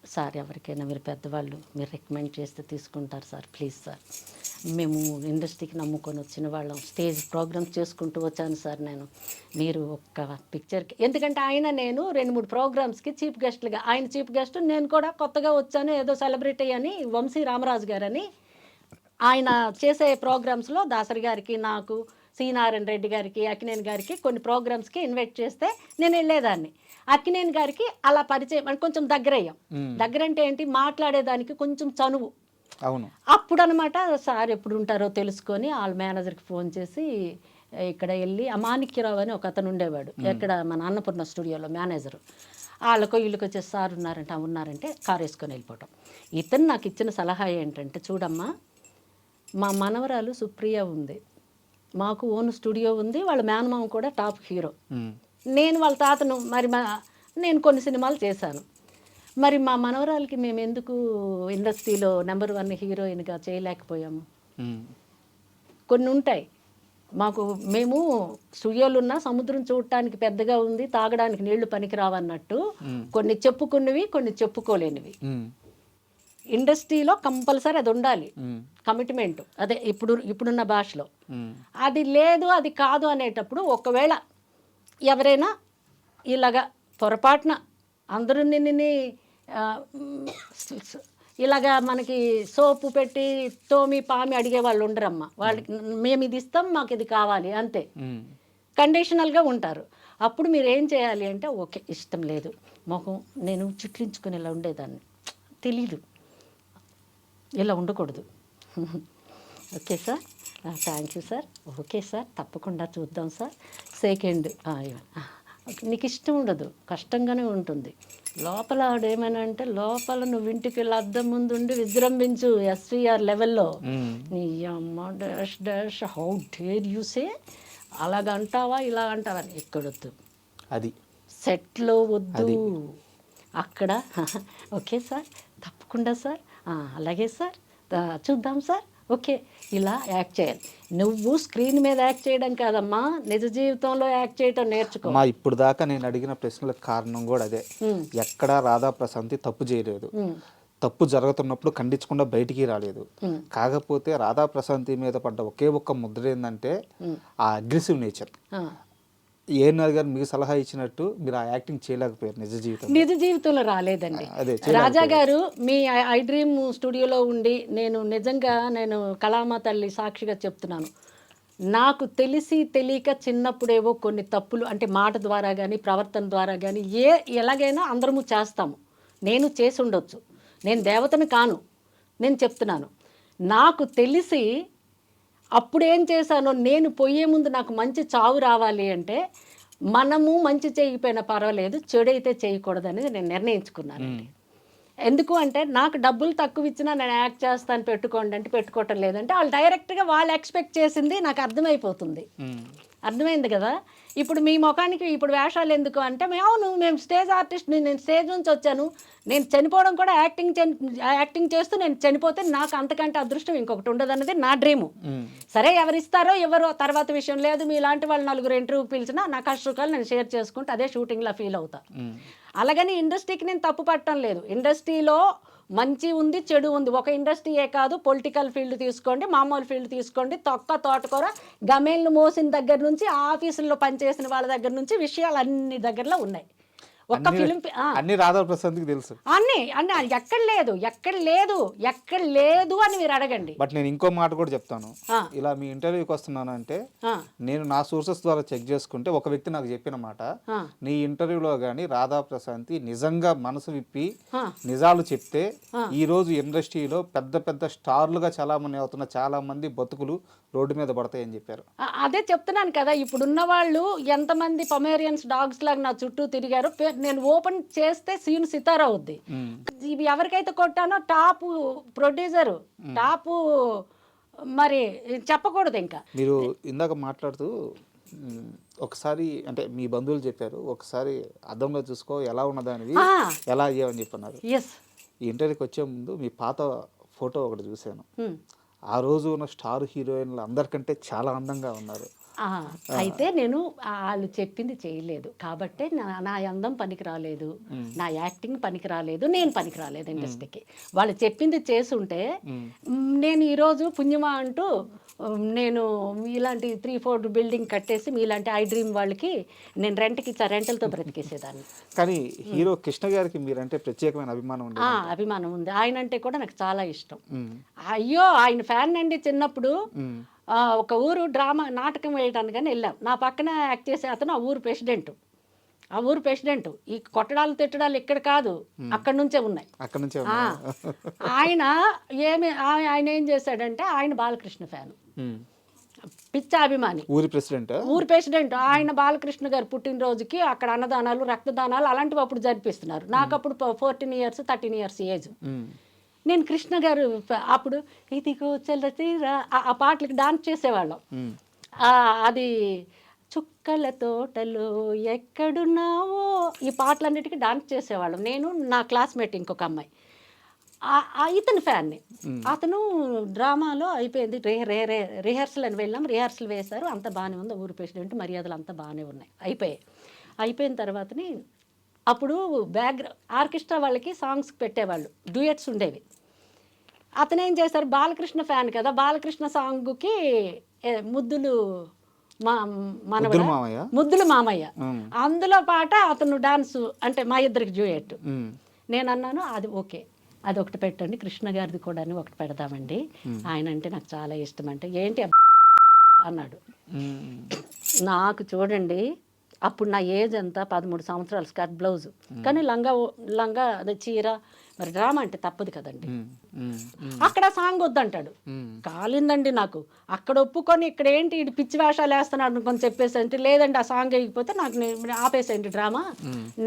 సార్, ఎవరికైనా మీరు పెద్దవాళ్ళు మీరు రికమెండ్ చేస్తే తీసుకుంటారు సార్, ప్లీజ్ సార్, మేము ఇండస్ట్రీకి నమ్ముకొని వచ్చిన వాళ్ళం, స్టేజ్ ప్రోగ్రామ్స్ చేసుకుంటూ వచ్చాను సార్ నేను, మీరు ఒక్క పిక్చర్కి, ఎందుకంటే నేను 2-3 ప్రోగ్రామ్స్కి చీఫ్ గెస్ట్లుగా, ఆయన చీఫ్ గెస్ట్, నేను కూడా కొత్తగా వచ్చాను ఏదో సెలబ్రిటీ అని, వంశీ రామరాజు గారని ఆయన చేసే ప్రోగ్రామ్స్లో దాసరి గారికి, నాకు, సి నారాయణ రెడ్డి గారికి, అక్కినేని గారికి కొన్ని ప్రోగ్రామ్స్కి ఇన్వైట్ చేస్తే నేను వెళ్ళేదాన్ని. అక్కినేని గారికి అలా పరిచయం కొంచెం దగ్గరయ్యాం. దగ్గర అంటే ఏంటి, మాట్లాడేదానికి కొంచెం చనువు. అప్పుడు అనమాట సార్ ఎప్పుడు ఉంటారో తెలుసుకొని వాళ్ళ మేనేజర్కి ఫోన్ చేసి ఇక్కడ వెళ్ళి, మాణిక్యరావు అని ఒక అతను ఉండేవాడు ఎక్కడ మన అన్నపూర్ణ స్టూడియోలో మేనేజరు, వాళ్ళకో వీళ్ళకి వచ్చే సార్ ఉన్నారంటే కారు వేసుకొని వెళ్ళిపోవటం. ఇతను నాకు ఇచ్చిన సలహా ఏంటంటే, చూడమ్మా మా మనవరాలు సుప్రియ ఉంది, మాకు ఓన్ స్టూడియో ఉంది, వాళ్ళ మేనమామ కూడా టాప్ హీరో, నేను వాళ్ళ తాతను, మరి నేను కొన్ని సినిమాలు చేశాను, మరి మా మనవరాలకి మేము ఎందుకు ఇండస్ట్రీలో నెంబర్ 1 హీరోయిన్గా చేయలేకపోయాము? కొన్ని ఉంటాయి, మాకు మేము స్టూడియోలు ఉన్న సముద్రం చూడటానికి పెద్దగా ఉంది, తాగడానికి నీళ్లు పనికిరావన్నట్టు కొన్ని చెప్పుకున్నవి, కొన్ని చెప్పుకోలేనివి. ఇండస్ట్రీలో కంపల్సరీ అది ఉండాలి, కమిట్మెంట్. అదే ఇప్పుడున్న భాషలో అది లేదు, అది కాదు అనేటప్పుడు ఒకవేళ ఎవరైనా ఇలాగా పొరపాటున అందరూ నిన్ను ఇలాగా మనకి సోపు పెట్టి తోమి పామి అడిగే వాళ్ళు ఉండరమ్మా. వాళ్ళకి మేము ఇది ఇస్తాం, మాకు ఇది కావాలి అంతే, కండిషనల్గా ఉంటారు. అప్పుడు మీరు ఏం చేయాలి అంటే, ఓకే ఇష్టం లేదు, మొహం నేను చుట్లించుకుని ఇలా ఉండేదాన్ని, తెలీదు, ఇలా ఉండకూడదు. Okay sir, thank you sir, okay sir, తప్పకుండా చూద్దాం సార్, సెకండ్ నీకు ఇష్టం ఉండదు, కష్టంగానే ఉంటుంది. లోపల ఆడేమైనా అంటే, లోపల నువ్వు ఇంటికి వెళ్ళి అద్దం ముందు ఉండి విజృంభించు ఎస్వీఆర్ లెవెల్లో. నీ అమ్మ dash dash how dare you say, అలాగంటావా ఇలా అంటావా, ఎక్కడొద్దు, అది సెట్లో వద్దు. అక్కడ ఓకే సార్, తప్పకుండా సార్, అలాగే సార్, చూద్దాం సార్, ఓకే, ఇలా యాక్ట్ చేయాలి. నువ్వు స్క్రీన్ మీద యాక్ట్ చేయడం కాదమ్మా, నిజ జీవితంలో యాక్ట్ చేయటం నేర్చుకో. ఇప్పుడు దాకా నేను అడిగిన ప్రశ్నలకు కారణం కూడా అదే. ఎక్కడా రాధా ప్రశాంతి తప్పు చేయలేదు, తప్పు జరుగుతున్నప్పుడు ఖండించకుండా బయటికి రాలేదు. కాకపోతే రాధా ప్రశాంతి మీద పడ్డ ఒకే ఒక్క ముద్ర ఏంటంటే ఆ అగ్రెసివ్ నేచర్. ఏఎన్ఆర్ గారు మీకు సలహా ఇచ్చినట్టు మీరు ఆ యాక్టింగ్ చేయలేకపోయారు నిజ జీవితంలో రాలేదండి. రాజా గారు మీ ఐ డ్రీమ్ స్టూడియోలో ఉండి నేను కళామా తల్లి సాక్షిగా చెప్తున్నాను, నాకు తెలిసి తెలియక చిన్నప్పుడేవో కొన్ని తప్పులు అంటే మాట ద్వారా కానీ ప్రవర్తన ద్వారా కానీ ఎలాగైనా అందరము చేస్తాము. నేను చేసి ఉండొచ్చు, నేను దేవతను కాను, నేను చెప్తున్నాను. నాకు తెలిసి అప్పుడేం చేశానో, నేను పోయే ముందు నాకు మంచి చావు రావాలి అంటే మనము మంచి చేయకపోయినా పర్వాలేదు, చెడు అయితే చేయకూడదు అనేది నేను నిర్ణయించుకున్నానండి. ఎందుకు అంటే నాకు డబ్బులు తక్కువ ఇచ్చినా నేను యాక్ట్ చేస్తాను పెట్టుకోండి అంటే పెట్టుకోవటం లేదంటే వాళ్ళు డైరెక్ట్గా వాళ్ళు ఎక్స్పెక్ట్ చేసింది నాకు అర్థమైపోతుంది. అర్థమైంది కదా. ఇప్పుడు మీ ముఖానికి ఇప్పుడు వేషాలు ఎందుకు అంటే, మేము స్టేజ్ ఆర్టిస్ట్ని, నేను స్టేజ్ నుంచి వచ్చాను, నేను చనిపోవడం కూడా యాక్టింగ్ చేస్తూ నేను చనిపోతే నాకు అంతకంటే అదృష్టం ఇంకొకటి ఉండదు అన్నది నా డ్రీము. సరే ఎవరిస్తారో ఎవరో తర్వాత విషయం లేదు. మీ ఇలాంటి వాళ్ళు నలుగురు ఇంటర్వ్యూ పిలిచినా నా కష్టసుఖాలు నేను షేర్ చేసుకుంటే అదే షూటింగ్లో ఫీల్ అవుతా. అలాగని ఇండస్ట్రీకి నేను తప్పు పట్టడం లేదు. ఇండస్ట్రీలో మంచి ఉంది, చెడు ఉంది. ఒక ఇండస్ట్రీయే కాదు, పొలిటికల్ ఫీల్డ్ తీసుకోండి, మామూలు ఫీల్డ్ తీసుకోండి, తోటకూర గమేళ్ళు మోసిన దగ్గర నుంచి ఆఫీసుల్లో పనిచేసిన వాళ్ళ దగ్గర నుంచి విషయాలు అన్ని దగ్గరలో ఉన్నాయి. ఒక్క ఫిలిం అన్ని రాధా ప్రసాద్కి తెలుసు, అన్ని ఎక్కడ లేదు అని మీరు అడగండి. బట్ నేను ఇంకో మాట కూడా చెప్తాను. ఇలా మీ ఇంటర్వ్యూకి వస్తున్నాను అంటే నేను నా సోర్సెస్ ద్వారా చెక్ చేసుకుంటే ఒక వ్యక్తి నాకు చెప్పిన మాట, నీ ఇంటర్వ్యూలో కానీ రాధా ప్రశాంతి నిజంగా మనసు విప్పి నిజాలు చెప్తే ఈ రోజు ఇండస్ట్రీలో పెద్ద పెద్ద స్టార్లుగా చాలామంది అవుతున్న చాలా మంది బతుకులు రోడ్డు మీద పడతాయని చెప్పారు. అదే చెప్తున్నాను కదా, ఇప్పుడున్న వాళ్ళు ఎంతమంది పమేరియన్స్ డాగ్స్ లాగా నా చుట్టూ తిరిగారు. నేను ఓపెన్ చేస్తే సీన్ సితారా అవుద్ది. ఇవి ఎవరికైతే కొట్టానో టాప్ ప్రొడ్యూసరు, టాప్ మరి చెప్పకూడదు. ఇంకా మీరు ఇందాక మాట్లాడుతూ ఒకసారి అంటే మీ బంధువులు చెప్పారు, ఒకసారి అద్దంలో చూసుకో ఎలా ఉన్నదానివి, ఎలా అయ్యావని చెప్పన్నారు. ఈ ఇంటర్వ్యూకి వచ్చే ముందు మీ పాత ఫోటో ఒకటి చూశాను. ఆ రోజు ఉన్న స్టార్ హీరోయిన్లు అందరికంటే చాలా అందంగా ఉన్నారు. అయితే నేను వాళ్ళు చెప్పింది చేయలేదు కాబట్టి నా అందం పనికి రాలేదు, నా యాక్టింగ్ పనికి రాలేదు, నేను పనికి రాలేదు ఇండస్ట్రీకి. వాళ్ళు చెప్పింది చేసుంటే నేను ఈరోజు పుణ్యమా అంటూ నేను ఇలాంటి 3-4 బిల్డింగ్ కట్టేసి మీలాంటి ఐ డ్రీమ్ వాళ్ళకి నేను రెంట్లతో బ్రతికేసేదాన్ని. కానీ హీరో కృష్ణ గారికి మీరంటే ప్రత్యేకమైన అభిమానం ఉంది. ఆయన అంటే కూడా నాకు చాలా ఇష్టం. అయ్యో ఆయన ఫ్యాన్ అండి. చిన్నప్పుడు ఒక ఊరు డ్రామా నాటకం వేయడానికి కానీ వెళ్ళాం. నా పక్కన యాక్ట్ చేసే అతను ఆ ఊరు ప్రెసిడెంట్. ఈ కొట్టడాలు తిట్టడాలు ఇక్కడ కాదు, అక్కడ నుంచే ఉన్నాయి. ఆయన ఏం చేశాడంటే, ఆయన బాలకృష్ణ ఫ్యాను, పిచ్చ అభిమాని, ఊరి ప్రెసిడెంట్. ఆయన బాలకృష్ణ గారు పుట్టినరోజుకి అక్కడ అన్నదానాలు, రక్తదానాలు అలాంటివి అప్పుడు జరిపిస్తున్నారు. నాకు అప్పుడు 14 years 13 years ఏజ్. నేను కృష్ణ గారు అప్పుడు ఇదిగో చల్లతీరా ఆ పాటలకి డాన్స్ చేసేవాళ్ళం. అది చుక్కల తోటలో ఎక్కడున్నావో ఈ పాటలన్నిటికీ డాన్స్ చేసేవాళ్ళం. నేను, నా క్లాస్మేట్ ఇంకొక అమ్మాయి. ఇతని ఫ్యాన్ని. అతను డ్రామాలో అయిపోయింది, రిహార్సల్ అని వెళ్ళాం, రిహార్సల్ వేశారు, అంత బాగానే ఉంది, ఊరు ప్రెసిడెంట్ మర్యాదలు అంతా బాగానే ఉన్నాయి, అయిపోయిన తర్వాతని అప్పుడు ఆర్కెస్ట్రా వాళ్ళకి సాంగ్స్ పెట్టేవాళ్ళు, డ్యూయట్స్ ఉండేవి. అతను ఏం చేశారు, బాలకృష్ణ ఫ్యాన్ కదా, బాలకృష్ణ సాంగ్కి ముద్దులు ముద్దులు మామయ్య అందులో పాట అతను డాన్స్ అంటే మా ఇద్దరికి డ్యూయట్. నేను అన్నాను అది ఓకే, అది ఒకటి పెట్టండి, కృష్ణ గారిది కూడా ఒకటి పెడదామండి, ఆయన అంటే నాకు చాలా ఇష్టం అంటే ఏంటి అన్నాడు. నాకు చూడండి అప్పుడు నా ఏజ్ అంతా 13 సంవత్సరాలు, స్కర్ట్ బ్లౌజ్, కానీ లంగా అదే చీర, మరి డ్రామా అంటే తప్పదు కదండి. అక్కడ సాంగ్ వద్దంటాడు, కాలిందండి నాకు. అక్కడ ఒప్పుకొని ఇక్కడ ఏంటి ఇది పిచ్చి వేషాలు వేస్తున్నాడు అనుకొని చెప్పేసి అంటే లేదండి ఆ సాంగ్ వేయకపోతే నాకు ఆపేసేయండి డ్రామా,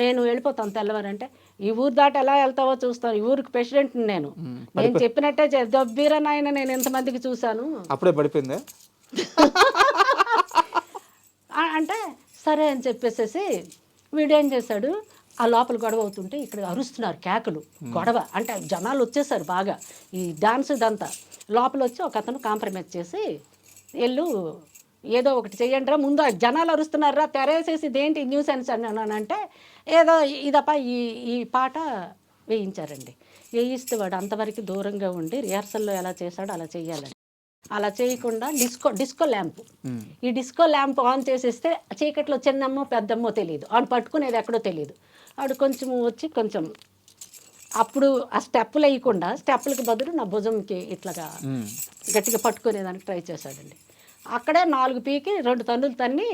నేను వెళ్ళిపోతాను తెల్లవారంటే. ఈ ఊరు దాటి ఎలా వెళ్తావో చూస్తాను, ఈ ఊరికి ప్రెసిడెంట్ నేను చెప్పినట్టే దబ్బీరా నాయన, నేను ఎంతమందికి చూశాను. అప్పుడే పడిపోయిందా అంటే సరే అని చెప్పేసేసి వీడు ఏం చేశాడు, ఆ లోపల గొడవ అవుతుంటే ఇక్కడ అరుస్తున్నారు, కేకలు, గొడవ అంటే జనాలు వచ్చేసారు బాగా, ఈ డాన్స్ ఇదంతా. లోపల వచ్చి ఒక అతను కాంప్రమైజ్ చేసి వెళ్ళు ఏదో ఒకటి చెయ్యండిరా, ముందు జనాలు అరుస్తున్నారా, తెరేసేసి ఇదేంటి న్యూస్ అని అంటే ఏదో ఇదప్ప ఈ పాట వేయించారండి. వేయిస్తే వాడు అంతవరకు దూరంగా ఉండి రిహార్సల్లో ఎలా చేశాడో అలా చెయ్యాలని, అలా చేయకుండా డిస్కో ల్యాంప్, ఈ డిస్కో ల్యాంప్ ఆన్ చేసేస్తే చీకట్లో చిన్నమ్మో పెద్దమ్మో తెలియదు, ఆడు పట్టుకునేది ఎక్కడో తెలియదు. ఆడు కొంచెం వచ్చి కొంచెం అప్పుడు ఆ స్టెప్పులు వేయకుండా స్టెప్పులకి బదులు నా భుజంకి ఇట్లాగా గట్టిగా పట్టుకునేదానికి ట్రై చేశాడండి. అక్కడే 4 పీకి 2 తన్నులు తన్ని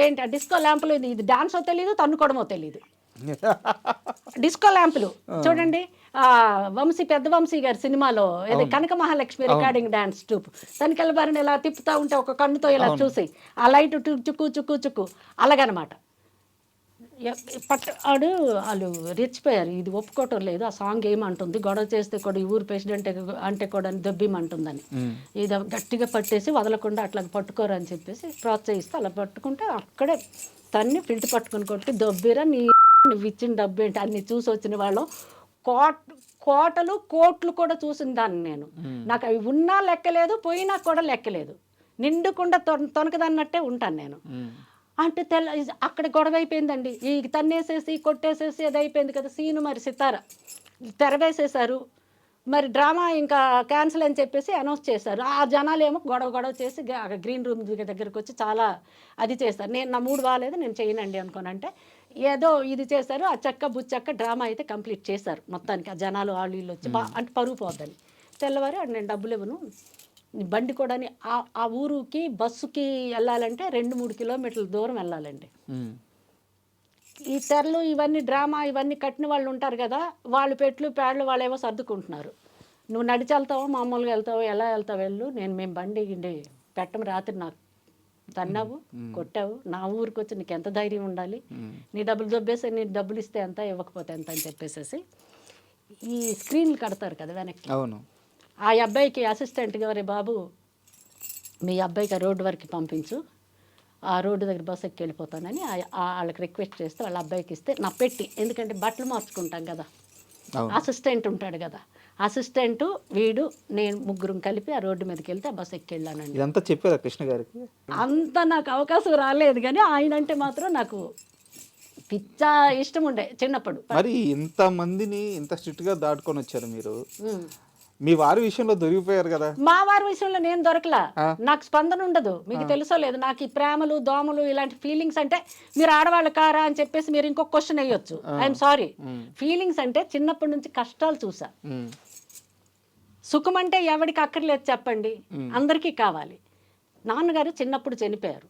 ఏంటి ఆ డిస్కో ల్యాంపులు ఇది డాన్సో తెలియదు, తన్నుకోవడమో తెలియదు. డిస్కో ల్యాంపులు చూడండి, పెద్ద వంశీ గారి సినిమాలో ఏదో కనక మహాలక్ష్మి రికార్డింగ్ డాన్స్ ట్రూప్, తనికెళ్ళబారిని ఇలా తిప్పుతా ఉంటే ఒక కన్నుతో ఇలా చూసి ఆ లైట్ చుక్కు చుక్కు చుక్కు అలాగనమాట. వాళ్ళు రెచ్చిపోయారు, ఇది ఒప్పుకోవటం లేదు, ఆ సాంగ్ ఏమంటుంది, గొడవ చేస్తే కూడా ఈ ఊరు ప్రెసిడెంట్ అంటే కూడా దొబ్బిమంటుందని, ఇది గట్టిగా పట్టేసి వదలకుండా అట్లా పట్టుకోరు అని చెప్పేసి ప్రోత్సహిస్తే అలా పట్టుకుంటే అక్కడే తన్ని ఫిల్ట్ పట్టుకుని కొట్టి దొబ్బిరా నువ్వు ఇచ్చిన డబ్బు ఏంటి అన్ని చూసి వచ్చిన వాళ్ళు కోటలు కోట్లు కూడా చూసిన దాన్ని నేను. నాకు అవి ఉన్నా లెక్కలేదు, పోయినా కూడా లెక్కలేదు, నిండుకుండా తొనకదన్నట్టే ఉంటాను నేను. అంటే అక్కడ గొడవ అయిపోయిందండి, ఈ తన్నేసేసి కొట్టేసేసి అది అయిపోయింది కదా సీను. మరి సితార తెరవేసేశారు, మరి డ్రామా ఇంకా క్యాన్సిల్ అని చెప్పేసి అనౌన్స్ చేశారు. ఆ జనాలు ఏమో గొడవ చేసి గ్రీన్ రూమ్ దగ్గరికి వచ్చి చాలా అది చేస్తారు. నేను నా మూడు బాగాలేదు నేను చేయనండి అనుకోనంటే ఏదో ఇది చేశారు. ఆ చెక్క బుచ్చక్క డ్రామా అయితే కంప్లీట్ చేశారు మొత్తానికి. ఆ జనాలు వాళ్ళు వీళ్ళు వచ్చి అంటే పరుగు పోద్దని తెల్లవారు నేను డబ్బులు ఇవ్వను, బండి కూడా ఆ ఊరుకి బస్సుకి వెళ్ళాలంటే 2-3 కిలోమీటర్ల దూరం వెళ్ళాలండి. ఈ తెరలు ఇవన్నీ డ్రామా ఇవన్నీ కట్టిన వాళ్ళు ఉంటారు కదా, వాళ్ళు పెట్లు పేడలు వాళ్ళు ఏమో సర్దుకుంటున్నారు. నువ్వు నడిచి వెళ్తావో మామూలుగా వెళ్తావో ఎలా వెళ్తావు వెళ్ళు, మేము బండి పెట్టం, రాత్రి నాకు తన్నావు కొట్టావు, నా ఊరికి వచ్చి నీకు ఎంత ధైర్యం ఉండాలి, నీ డబ్బులు దొబ్బేసి నీ డబ్బులు ఇస్తే ఎంత ఇవ్వకపోతే ఎంత అని చెప్పేసేసి ఈ స్క్రీన్లు కడతారు కదా వెనక్కి. అవును. ఆ అబ్బాయికి అసిస్టెంట్గా వరే బాబు మీ అబ్బాయికి ఆ రోడ్డు వరకు పంపించు, ఆ రోడ్డు దగ్గర బస్సు ఎక్కి వెళ్ళిపోతానని వాళ్ళకి రిక్వెస్ట్ చేస్తే వాళ్ళ అబ్బాయికి ఇస్తే నా పెట్టి, ఎందుకంటే బట్టలు మార్చుకుంటాం కదా, అసిస్టెంట్ ఉంటాడు కదా, అసిస్టెంట్ వీడు నేను ముగ్గురం కలిపి ఆ రోడ్డు మీదకి వెళ్తే ఆ బస్సు ఎక్కి వెళ్ళానండి. ఇదంతా చెప్పారా కృష్ణ గారికి? అంత నాకు అవకాశం రాలేదు, కానీ ఆయన అంటే మాత్రం నాకు పిచ్చా ఇష్టం ఉండే చిన్నప్పుడు. మరి ఇంతమందిని ఇంత స్ట్రిక్ట్గా దాటుకొని వచ్చారు మీరు, మీ వారి విషయంలో దొరికిపోయారు కదా. మా వారి విషయంలో నేను దొరకలా, నాకు స్పందన ఉండదు, మీకు తెలుసో లేదు. నాకు ఈ ప్రేమలు దోమలు ఇలాంటి ఫీలింగ్స్ అంటే మీరు ఆడవాళ్ళు కారా అని చెప్పేసి మీరు ఇంకొక క్వశ్చన్ వేయొచ్చు. ఐఎమ్ సారీ, ఫీలింగ్స్ అంటే చిన్నప్పటి నుంచి కష్టాలు చూసా. సుఖం అంటే ఎవరికి అక్కర్లేదు చెప్పండి, అందరికీ కావాలి. నాన్నగారు చిన్నప్పుడు చనిపోయారు,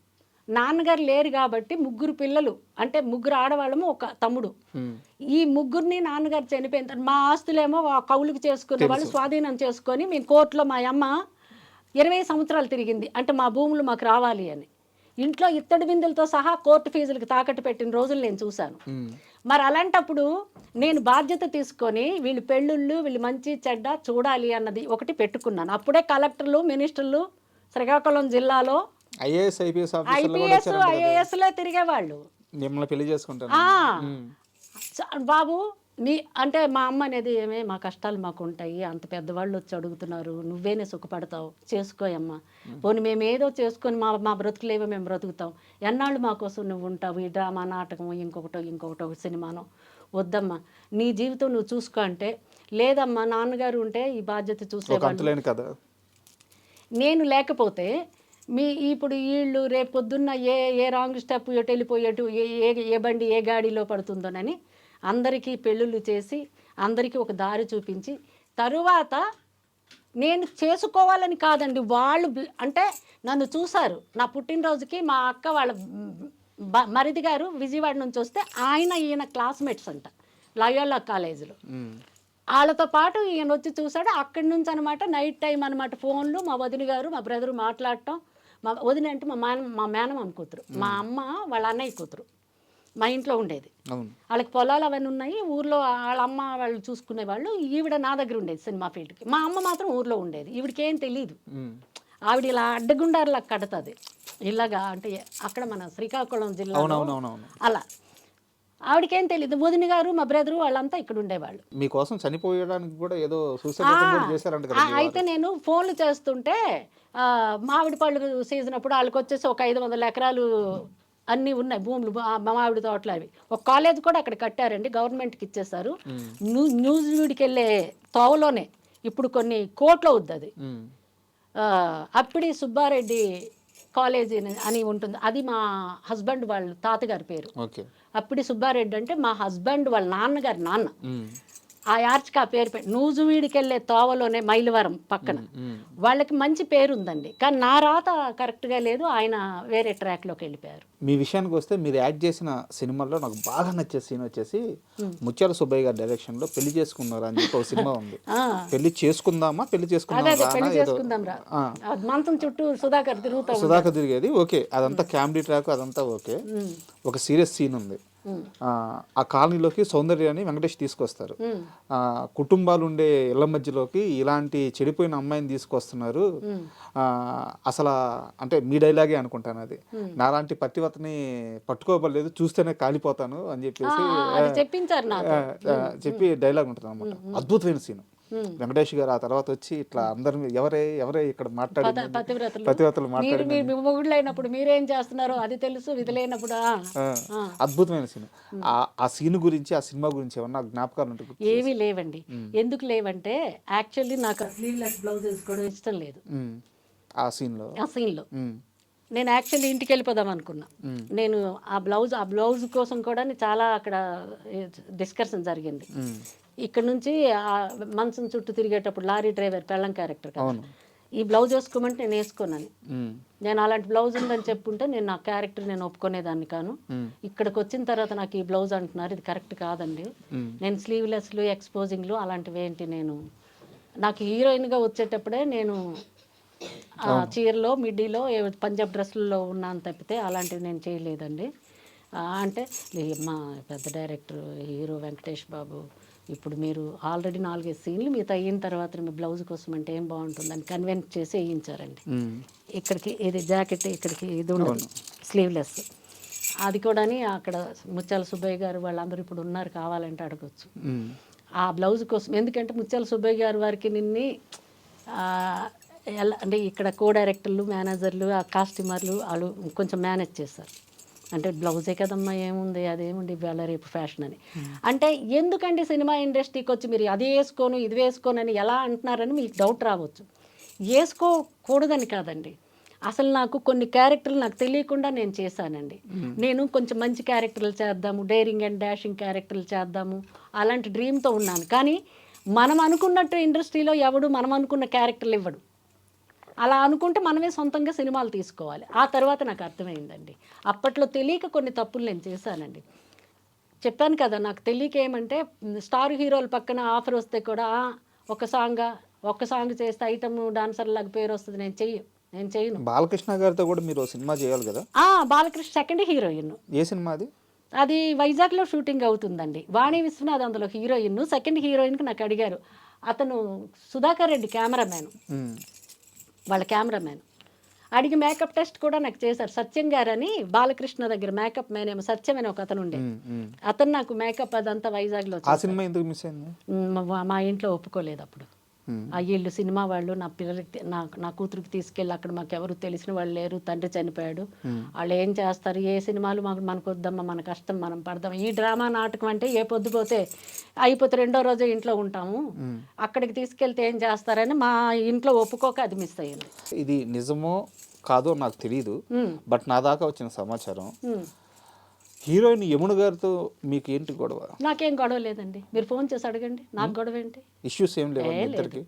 నాన్నగారు లేరు కాబట్టి 3 పిల్లలు, అంటే 3 ఆడవాళ్ళము ఒక తమ్ముడు. ఈ 3ని నాన్నగారు చనిపోయిన తర్వాత మా ఆస్తులేమో కౌలుకు చేసుకున్న వాళ్ళు స్వాధీనం చేసుకొని మేము కోర్టులో మా అమ్మ 20 సంవత్సరాలు తిరిగింది, అంటే మా భూములు మాకు రావాలి అని. ఇంట్లో ఇత్తడి బిందులతో సహా కోర్టు ఫీజులకు తాకట్టు పెట్టిన రోజులు నేను చూశాను. మరి అలాంటప్పుడు నేను బాధ్యత తీసుకొని వీళ్ళు పెళ్ళిళ్ళు వీళ్ళు మంచి చెడ్డ చూడాలి అన్నది ఒకటి పెట్టుకున్నాను. అప్పుడే కలెక్టర్లు మినిస్టర్లు శ్రీకాకుళం జిల్లాలో ఐఏఎస్లే తిరిగేవాళ్ళు. మిమ్మల్ని పెళ్లి చేసుకుంటాను బాబు అంటే మా అమ్మ అనేది ఏమే మా కష్టాలు మాకు ఉంటాయి, అంత పెద్దవాళ్ళు వచ్చి అడుగుతున్నారు, నువ్వేనే సుఖపడతావు, చేసుకోయమ్మా, పోనీ మేము ఏదో చేసుకొని మా బ్రతుకులేవో మేము బ్రతుకుతాం, ఎన్నాళ్ళు మా కోసం నువ్వు ఉంటావు, ఈ డ్రామా నాటకం ఇంకొకటో సినిమానో, వద్దమ్మా నీ జీవితం నువ్వు చూసుకో అంటే, లేదమ్మా నాన్నగారు ఉంటే ఈ బాధ్యత చూసేవాళ్ళు, కదా నేను లేకపోతే ఇప్పుడు వీళ్ళు రేపు పొద్దున్న ఏ రాంగ్ స్టెప్ ఎటు వెళ్ళిపోయేటు ఏ బండి ఏ గాడిలో పడుతుందోనని అందరికీ పెళ్ళిళ్ళు చేసి అందరికీ ఒక దారి చూపించి, తరువాత నేను చేసుకోవాలని కాదండి, వాళ్ళు అంటే నన్ను చూశారు. నా పుట్టినరోజుకి మా అక్క వాళ్ళ మరిది గారు విజయవాడ నుంచి వస్తే ఈయన క్లాస్మేట్స్ అంట లయోలా కాలేజీలో, వాళ్ళతో పాటు ఈయన వచ్చి చూశాడు. అక్కడి నుంచి అనమాట నైట్ టైం అనమాట ఫోన్లు, మా వదిన గారు మా బ్రదరు మాట్లాడటం. మా వదిన అంటే మా మేనమామ కూతురు, మా అమ్మ వాళ్ళ అన్నయ్య కూతురు, మా ఇంట్లో ఉండేది. వాళ్ళకి పొలాలు అవన్నీ ఉన్నాయి, ఊర్లో వాళ్ళ అమ్మ వాళ్ళు చూసుకునేవాళ్ళు. ఈవిడ నా దగ్గర ఉండేది సినిమా ఫీల్డ్కి. మా అమ్మ మాత్రం ఊర్లో ఉండేది. ఈవిడికి ఏం తెలియదు, ఆవిడ ఇలా అడ్డగుండారులా కడతాది ఇలాగా, అంటే అక్కడ మన శ్రీకాకుళం జిల్లా అలా. ఆవిడకేం తెలియదు. వదిన గారు మా బ్రదరు వాళ్ళంతా ఇక్కడ ఉండేవాళ్ళు. మీకోసం చనిపోయడానికి కూడా ఏదో సూసైడ్. అయితే నేను ఫోన్లు చేస్తుంటే మామిడి పళ్ళు సీజన్ అప్పుడు వాళ్ళకి వచ్చేసి ఒక 500 ఎకరాలు అన్నీ ఉన్నాయి భూములు, మామిడి తోటలు అవి. ఒక కాలేజ్ కూడా అక్కడ కట్టారండి, గవర్నమెంట్కి ఇచ్చేసారు. న్యూజివీడ్కి వెళ్ళే తోవలోనే ఇప్పుడు కొన్ని కోట్లు అవుద్ది అది. అప్పిడి సుబ్బారెడ్డి కాలేజీ అని ఉంటుంది, అది మా హస్బెండ్ వాళ్ళ తాతగారి పేరు. అప్పిడి సుబ్బారెడ్డి అంటే మా హస్బెండ్ వాళ్ళ నాన్నగారి నాన్న. ఆ యార్చ్కి ఆ పేరు నూజువీడికి వెళ్ళే తోవలోనే మైలవరం పక్కన. వాళ్ళకి మంచి పేరు ఉందండి, కానీ నా రాత కరెక్ట్గా లేదు, ఆయన వేరే ట్రాక్లోకి వెళ్ళిపోయారు. మీ విషయానికి వస్తే మీరు యాక్ట్ చేసిన సినిమాల్లో నాకు బాగా నచ్చే సీన్ వచ్చేసి ముత్యాల సుబ్బయ్య గారి డైరెక్షన్లో పెళ్లి చేసుకున్నారా అని చెప్పి ఒక సినిమా ఉంది. పెళ్లి చేసుకుందామా పెళ్లి చేసుకుందాం రా మంచం చుట్టూ సుధాకర్ తిరిగేది. ఓకే, అదంతా కామెడీ ట్రాక్, అదంతా ఓకే. ఒక సీరియస్ సీన్ ఉంది. ఆ కాలనీలోకి సౌందర్యాన్ని వెంకటేష్ తీసుకొస్తారు. కుటుంబాలు ఉండే ఇళ్ల మధ్యలోకి ఇలాంటి చెడిపోయిన అమ్మాయిని తీసుకొస్తున్నారు. అసలు అంటే మీ డైలాగే అనుకుంటాను అది, నాలాంటి పతివతని పట్టుకోబడలేదు, చూస్తేనే కాలిపోతాను అని చెప్పేసి చెప్పి డైలాగ్ ఉంటుంది అనమాట. అద్భుతమైన సీన్. వెంకటేష్ గారు ఆ తర్వాత వచ్చి ఇట్లా అందరిని ఎవరే ఇక్కడ మాట్లాడి పతివ్రతలు మొగుళ్ళు అయినప్పుడు మీరేం చేస్తున్నారో అది తెలుసు, ఇది లేనప్పుడు. అద్భుతమైన సీన్. ఆ సీన్ గురించి, ఆ సినిమా గురించి ఏమన్నా జ్ఞాపకాలు ఉంటాయి? ఏమీ లేవండి. ఎందుకు లేవంటే యాక్చువల్లీ నాకు స్లీవ్లెస్ బ్లౌజ్ వేసుకోవడం ఇష్టం లేదు. ఆ సీన్లో నేను యాక్చువల్లీ ఇంటికి వెళ్ళిపోదాం అనుకున్నా. నేను ఆ బ్లౌజ్ కోసం కూడా చాలా అక్కడ డిస్కషన్ జరిగింది. ఇక్కడ నుంచి మంచం చుట్టూ తిరిగేటప్పుడు లారీ డ్రైవర్ పెళ్ళం క్యారెక్టర్ కదా, ఈ బ్లౌజ్ వేసుకోమంటే నేను వేసుకోనని, నేను అలాంటి బ్లౌజ్ ఉందని చెప్పుంటే నేను నా క్యారెక్టర్ నేను ఒప్పుకునేదాన్ని కాను. ఇక్కడికి వచ్చిన తర్వాత నాకు ఈ బ్లౌజ్ అంటున్నారు, ఇది కరెక్ట్ కాదండి. నేను స్లీవ్లెస్లు ఎక్స్పోజింగ్లు అలాంటివి ఏంటి, నాకు హీరోయిన్గా వచ్చేటప్పుడే నేను చీరలో మిడ్డీలో పంజాబ్ డ్రెస్సుల్లో ఉన్నాను తప్పితే అలాంటివి నేను చేయలేదండి. అంటే మా పెద్ద డైరెక్టర్ హీరో వెంకటేష్ బాబు, ఇప్పుడు మీరు ఆల్రెడీ 4-5 సీన్లు మీతో అయిన తర్వాత మీ బ్లౌజ్ కోసం అంటే ఏం బాగుంటుందని కన్విన్స్ చేసి వేయించారండి. ఇక్కడికి ఇది జాకెట్, ఇక్కడికి ఇది ఉండదు స్లీవ్లెస్, అది కూడా అక్కడ ముత్యాల సుబ్బయ్య గారు వాళ్ళందరూ ఇప్పుడు ఉన్నారు, కావాలంటే అడగచ్చు ఆ బ్లౌజ్ కోసం. ఎందుకంటే ముత్యాల సుబ్బయ్య గారు వారికి అంటే ఇక్కడ కో డైరెక్టర్లు, మేనేజర్లు, ఆ కాస్ట్యూమర్లు వాళ్ళు కొంచెం మేనేజ్ చేస్తారు. అంటే బ్లౌజే కదమ్మా, ఏముంది అదేముంది ఇవాళ రేపు ఫ్యాషన్ అని. అంటే ఎందుకండి సినిమా ఇండస్ట్రీకి వచ్చి మీరు అది వేసుకోను ఇది వేసుకోనని ఎలా అంటున్నారని మీకు డౌట్ రావచ్చు. వేసుకోకూడదని కాదండి, అసలు నాకు కొన్ని క్యారెక్టర్లు నాకు తెలియకుండా నేను చేశానండి. నేను కొంచెం మంచి క్యారెక్టర్లు చేద్దాము, డేరింగ్ అండ్ డాషింగ్ క్యారెక్టర్లు చేద్దాము అలాంటి డ్రీమ్తో ఉన్నాను. కానీ మనం అనుకున్నట్టు ఇండస్ట్రీలో ఎవడు మనం అనుకున్న క్యారెక్టర్లు ఇవ్వడు. అలా అనుకుంటే మనమే సొంతంగా సినిమాలు తీసుకోవాలి. ఆ తర్వాత నాకు అర్థమైందండి, అప్పట్లో తెలియక కొన్ని తప్పులు నేను చేశానండి. చెప్పాను కదా, నాకు తెలియక ఏమంటే స్టార్ హీరోల పక్కన ఆఫర్ వస్తే కూడా ఒక్క సాంగ్ చేస్తే ఐటమ్ డాన్సర్ లాగా పేరు వస్తుంది, నేను చేయను. బాలకృష్ణ గారితో కూడా మీరు సినిమా చేయాలి కదా? Balakrishna second heroine. ఏ సినిమా అది? అది వైజాగ్లో షూటింగ్ అవుతుందండి. వాణి విశ్వనాథ్ అందులో హీరోయిన్. సెకండ్ హీరోయిన్కి నాకు అడిగారు, అతను సుధాకర్ రెడ్డి కెమెరామ్యాన్, వాళ్ళ కెమెరామ్యాన్. అడిగి మేకప్ టెస్ట్ కూడా నాకు చేశారు. సత్యం గారని బాలకృష్ణ దగ్గర మేకప్ మ్యాన్ ఏమో సత్యం అని ఒక అతను ఉండే, అతను నాకు మేకప్ అదంతా వైజాగ్లో ఆ సినిమా ఎందుకు మిస్ అయింది? మా ఇంట్లో ఒప్పుకోలేదు అప్పుడు. ఆ వీళ్ళు సినిమా వాళ్ళు నా పిల్లలకి నా కూతురికి తీసుకెళ్ళి అక్కడ మాకు ఎవరు తెలిసిన వాళ్ళు లేరు, తండ్రి చనిపోయాడు, వాళ్ళు ఏం చేస్తారు, ఏ సినిమాలు మనకు వద్దమ్మా, మన కష్టం మనం పడదాం, ఈ డ్రామా నాటకం అంటే ఏ పొద్దుపోతే అయిపోతే రెండో రోజే ఇంట్లో ఉంటాము, అక్కడికి తీసుకెళ్తే ఏం చేస్తారని మా ఇంట్లో ఒప్పుకోక అది మిస్ అయ్యింది. ఇది నిజమో కాదో నాకు తెలియదు, బట్ నా దాకా వచ్చిన సమాచారం హీరోయిన్ యమున గారితో మీకు ఏంటి గొడవ? నాకేం గొడవ లేదండి, మీరు ఫోన్ చేసి అడగండి, నాకు గొడవ ఏంటి? ఇష్యూస్ ఏం లేవు ఇద్దరికి?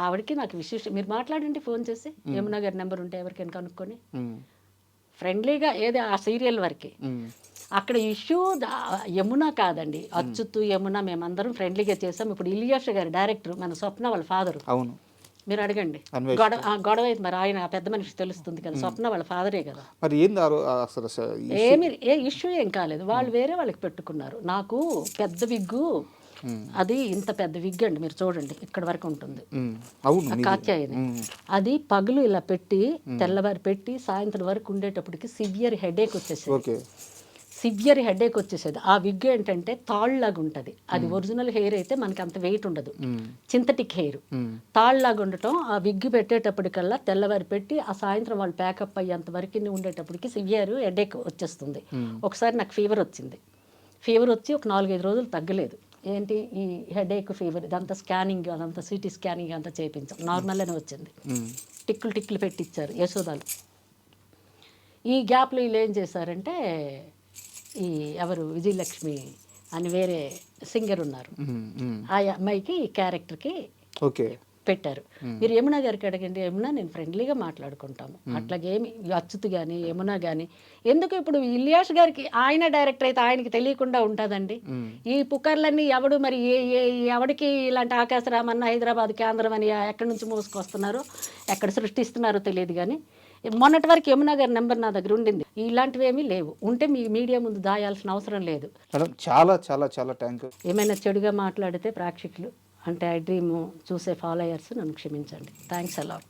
ఆవిడకి నాకు విశేషం, మీరు మాట్లాడండి ఫోన్ చేసి, యమున గారి నెంబర్ ఉంటే ఎవరికైనా కనుక్కొని ఫ్రెండ్లీగా, ఏది ఆ సీరియల్ వరకే. అక్కడ ఇష్యూ యమున కాదండి, అచ్యుత్ యమున మేమందరం ఫ్రెండ్లీగా చేసాం. ఇప్పుడు ఇలియాష్ గారు డైరెక్టర్, మన స్వప్న వాళ్ళ ఫాదరు, అవును, మీరు అడగండి. గొడవ అయితే మరి ఆయన పెద్ద మనిషి తెలుస్తుంది కదా, స్వప్న వాళ్ళ ఫాదరే కదా. మరి ఏంది అసలు ఏ ఇష్యూ ఏం కాలేదు, వాళ్ళు వేరే వాళ్ళకి పెట్టుకున్నారు. నాకు పెద్ద విగ్గు, అది ఇంత పెద్ద విగ్ అండి, మీరు చూడండి ఇక్కడ వరకు ఉంటుంది కాత్యాయని, అది పగులు ఇలా పెట్టి తెల్లవారి పెట్టి సాయంత్రం వరకు ఉండేటప్పటికి సివియర్ హెడేక్ వచ్చేసేది. సివియర్ హెడేక్ వచ్చేసేది. ఆ విగ్ ఏంటంటే తాళ్ళలాగా ఉంటుంది, అది ఒరిజినల్ హెయిర్ అయితే మనకి అంత వెయిట్ ఉండదు, సింథటిక్ హెయిర్ తాళ్ళలాగా ఉండటం. ఆ విగ్ పెట్టేటప్పటికల్లా తెల్లవారి పెట్టి ఆ సాయంత్రం వాళ్ళు ప్యాకప్ అయ్యేంత వరకు ఉండేటప్పటికి సివియర్ హెడేక్ వచ్చేస్తుంది. ఒకసారి నాకు ఫీవర్ వచ్చింది, ఫీవర్ వచ్చి ఒక 4-5 రోజులు తగ్గలేదు. ఏంటి ఈ హెడేక్ ఫీవర్, ఇదంతా స్కానింగ్, అదంతా సిటీ స్కానింగ్ అంతా చేయించాం, నార్మల్గానే వచ్చింది. టిక్కులు పెట్టించారు యశోదాలు. ఈ గ్యాప్లో వీళ్ళు ఏం చేశారంటే, ఈ ఎవరు విజయలక్ష్మి అని వేరే సింగర్ ఉన్నారు, ఆ అమ్మాయికి ఈ క్యారెక్టర్కి ఓకే పెట్టారు. మీరు యమున గారికి అడగండి, యమున నేను ఫ్రెండ్లీగా మాట్లాడుకుంటాము, అట్లాగేమి అచ్యుత్ కానీ యమున కానీ ఎందుకు. ఇప్పుడు ఇలియాష్ గారికి ఆయన డైరెక్టర్ అయితే ఆయనకి తెలియకుండా ఉంటుందండి. ఈ పుకార్లన్నీ ఎవడు మరి ఎవడికి ఇలాంటి ఆకాశరామన్న హైదరాబాద్ కేంద్రం అని ఎక్కడి నుంచి మోసుకొస్తున్నారో ఎక్కడ సృష్టిస్తున్నారో తెలియదు. కానీ మొన్నటి వరకు యమున గారి నెంబర్ నా దగ్గర ఉండింది, ఇలాంటివి ఏమీ లేవు. ఉంటే మీ మీడియా ముందు దాయాల్సిన అవసరం లేదు. చాలా చాలా చాలా థ్యాంక్ యూ. ఏమైనా చెడుగా మాట్లాడితే ప్రేక్షకులు అంటే ఐ డ్రీమ్ చూసే ఫాలోయర్స్ నన్ను క్షమించండి. Thanks a lot.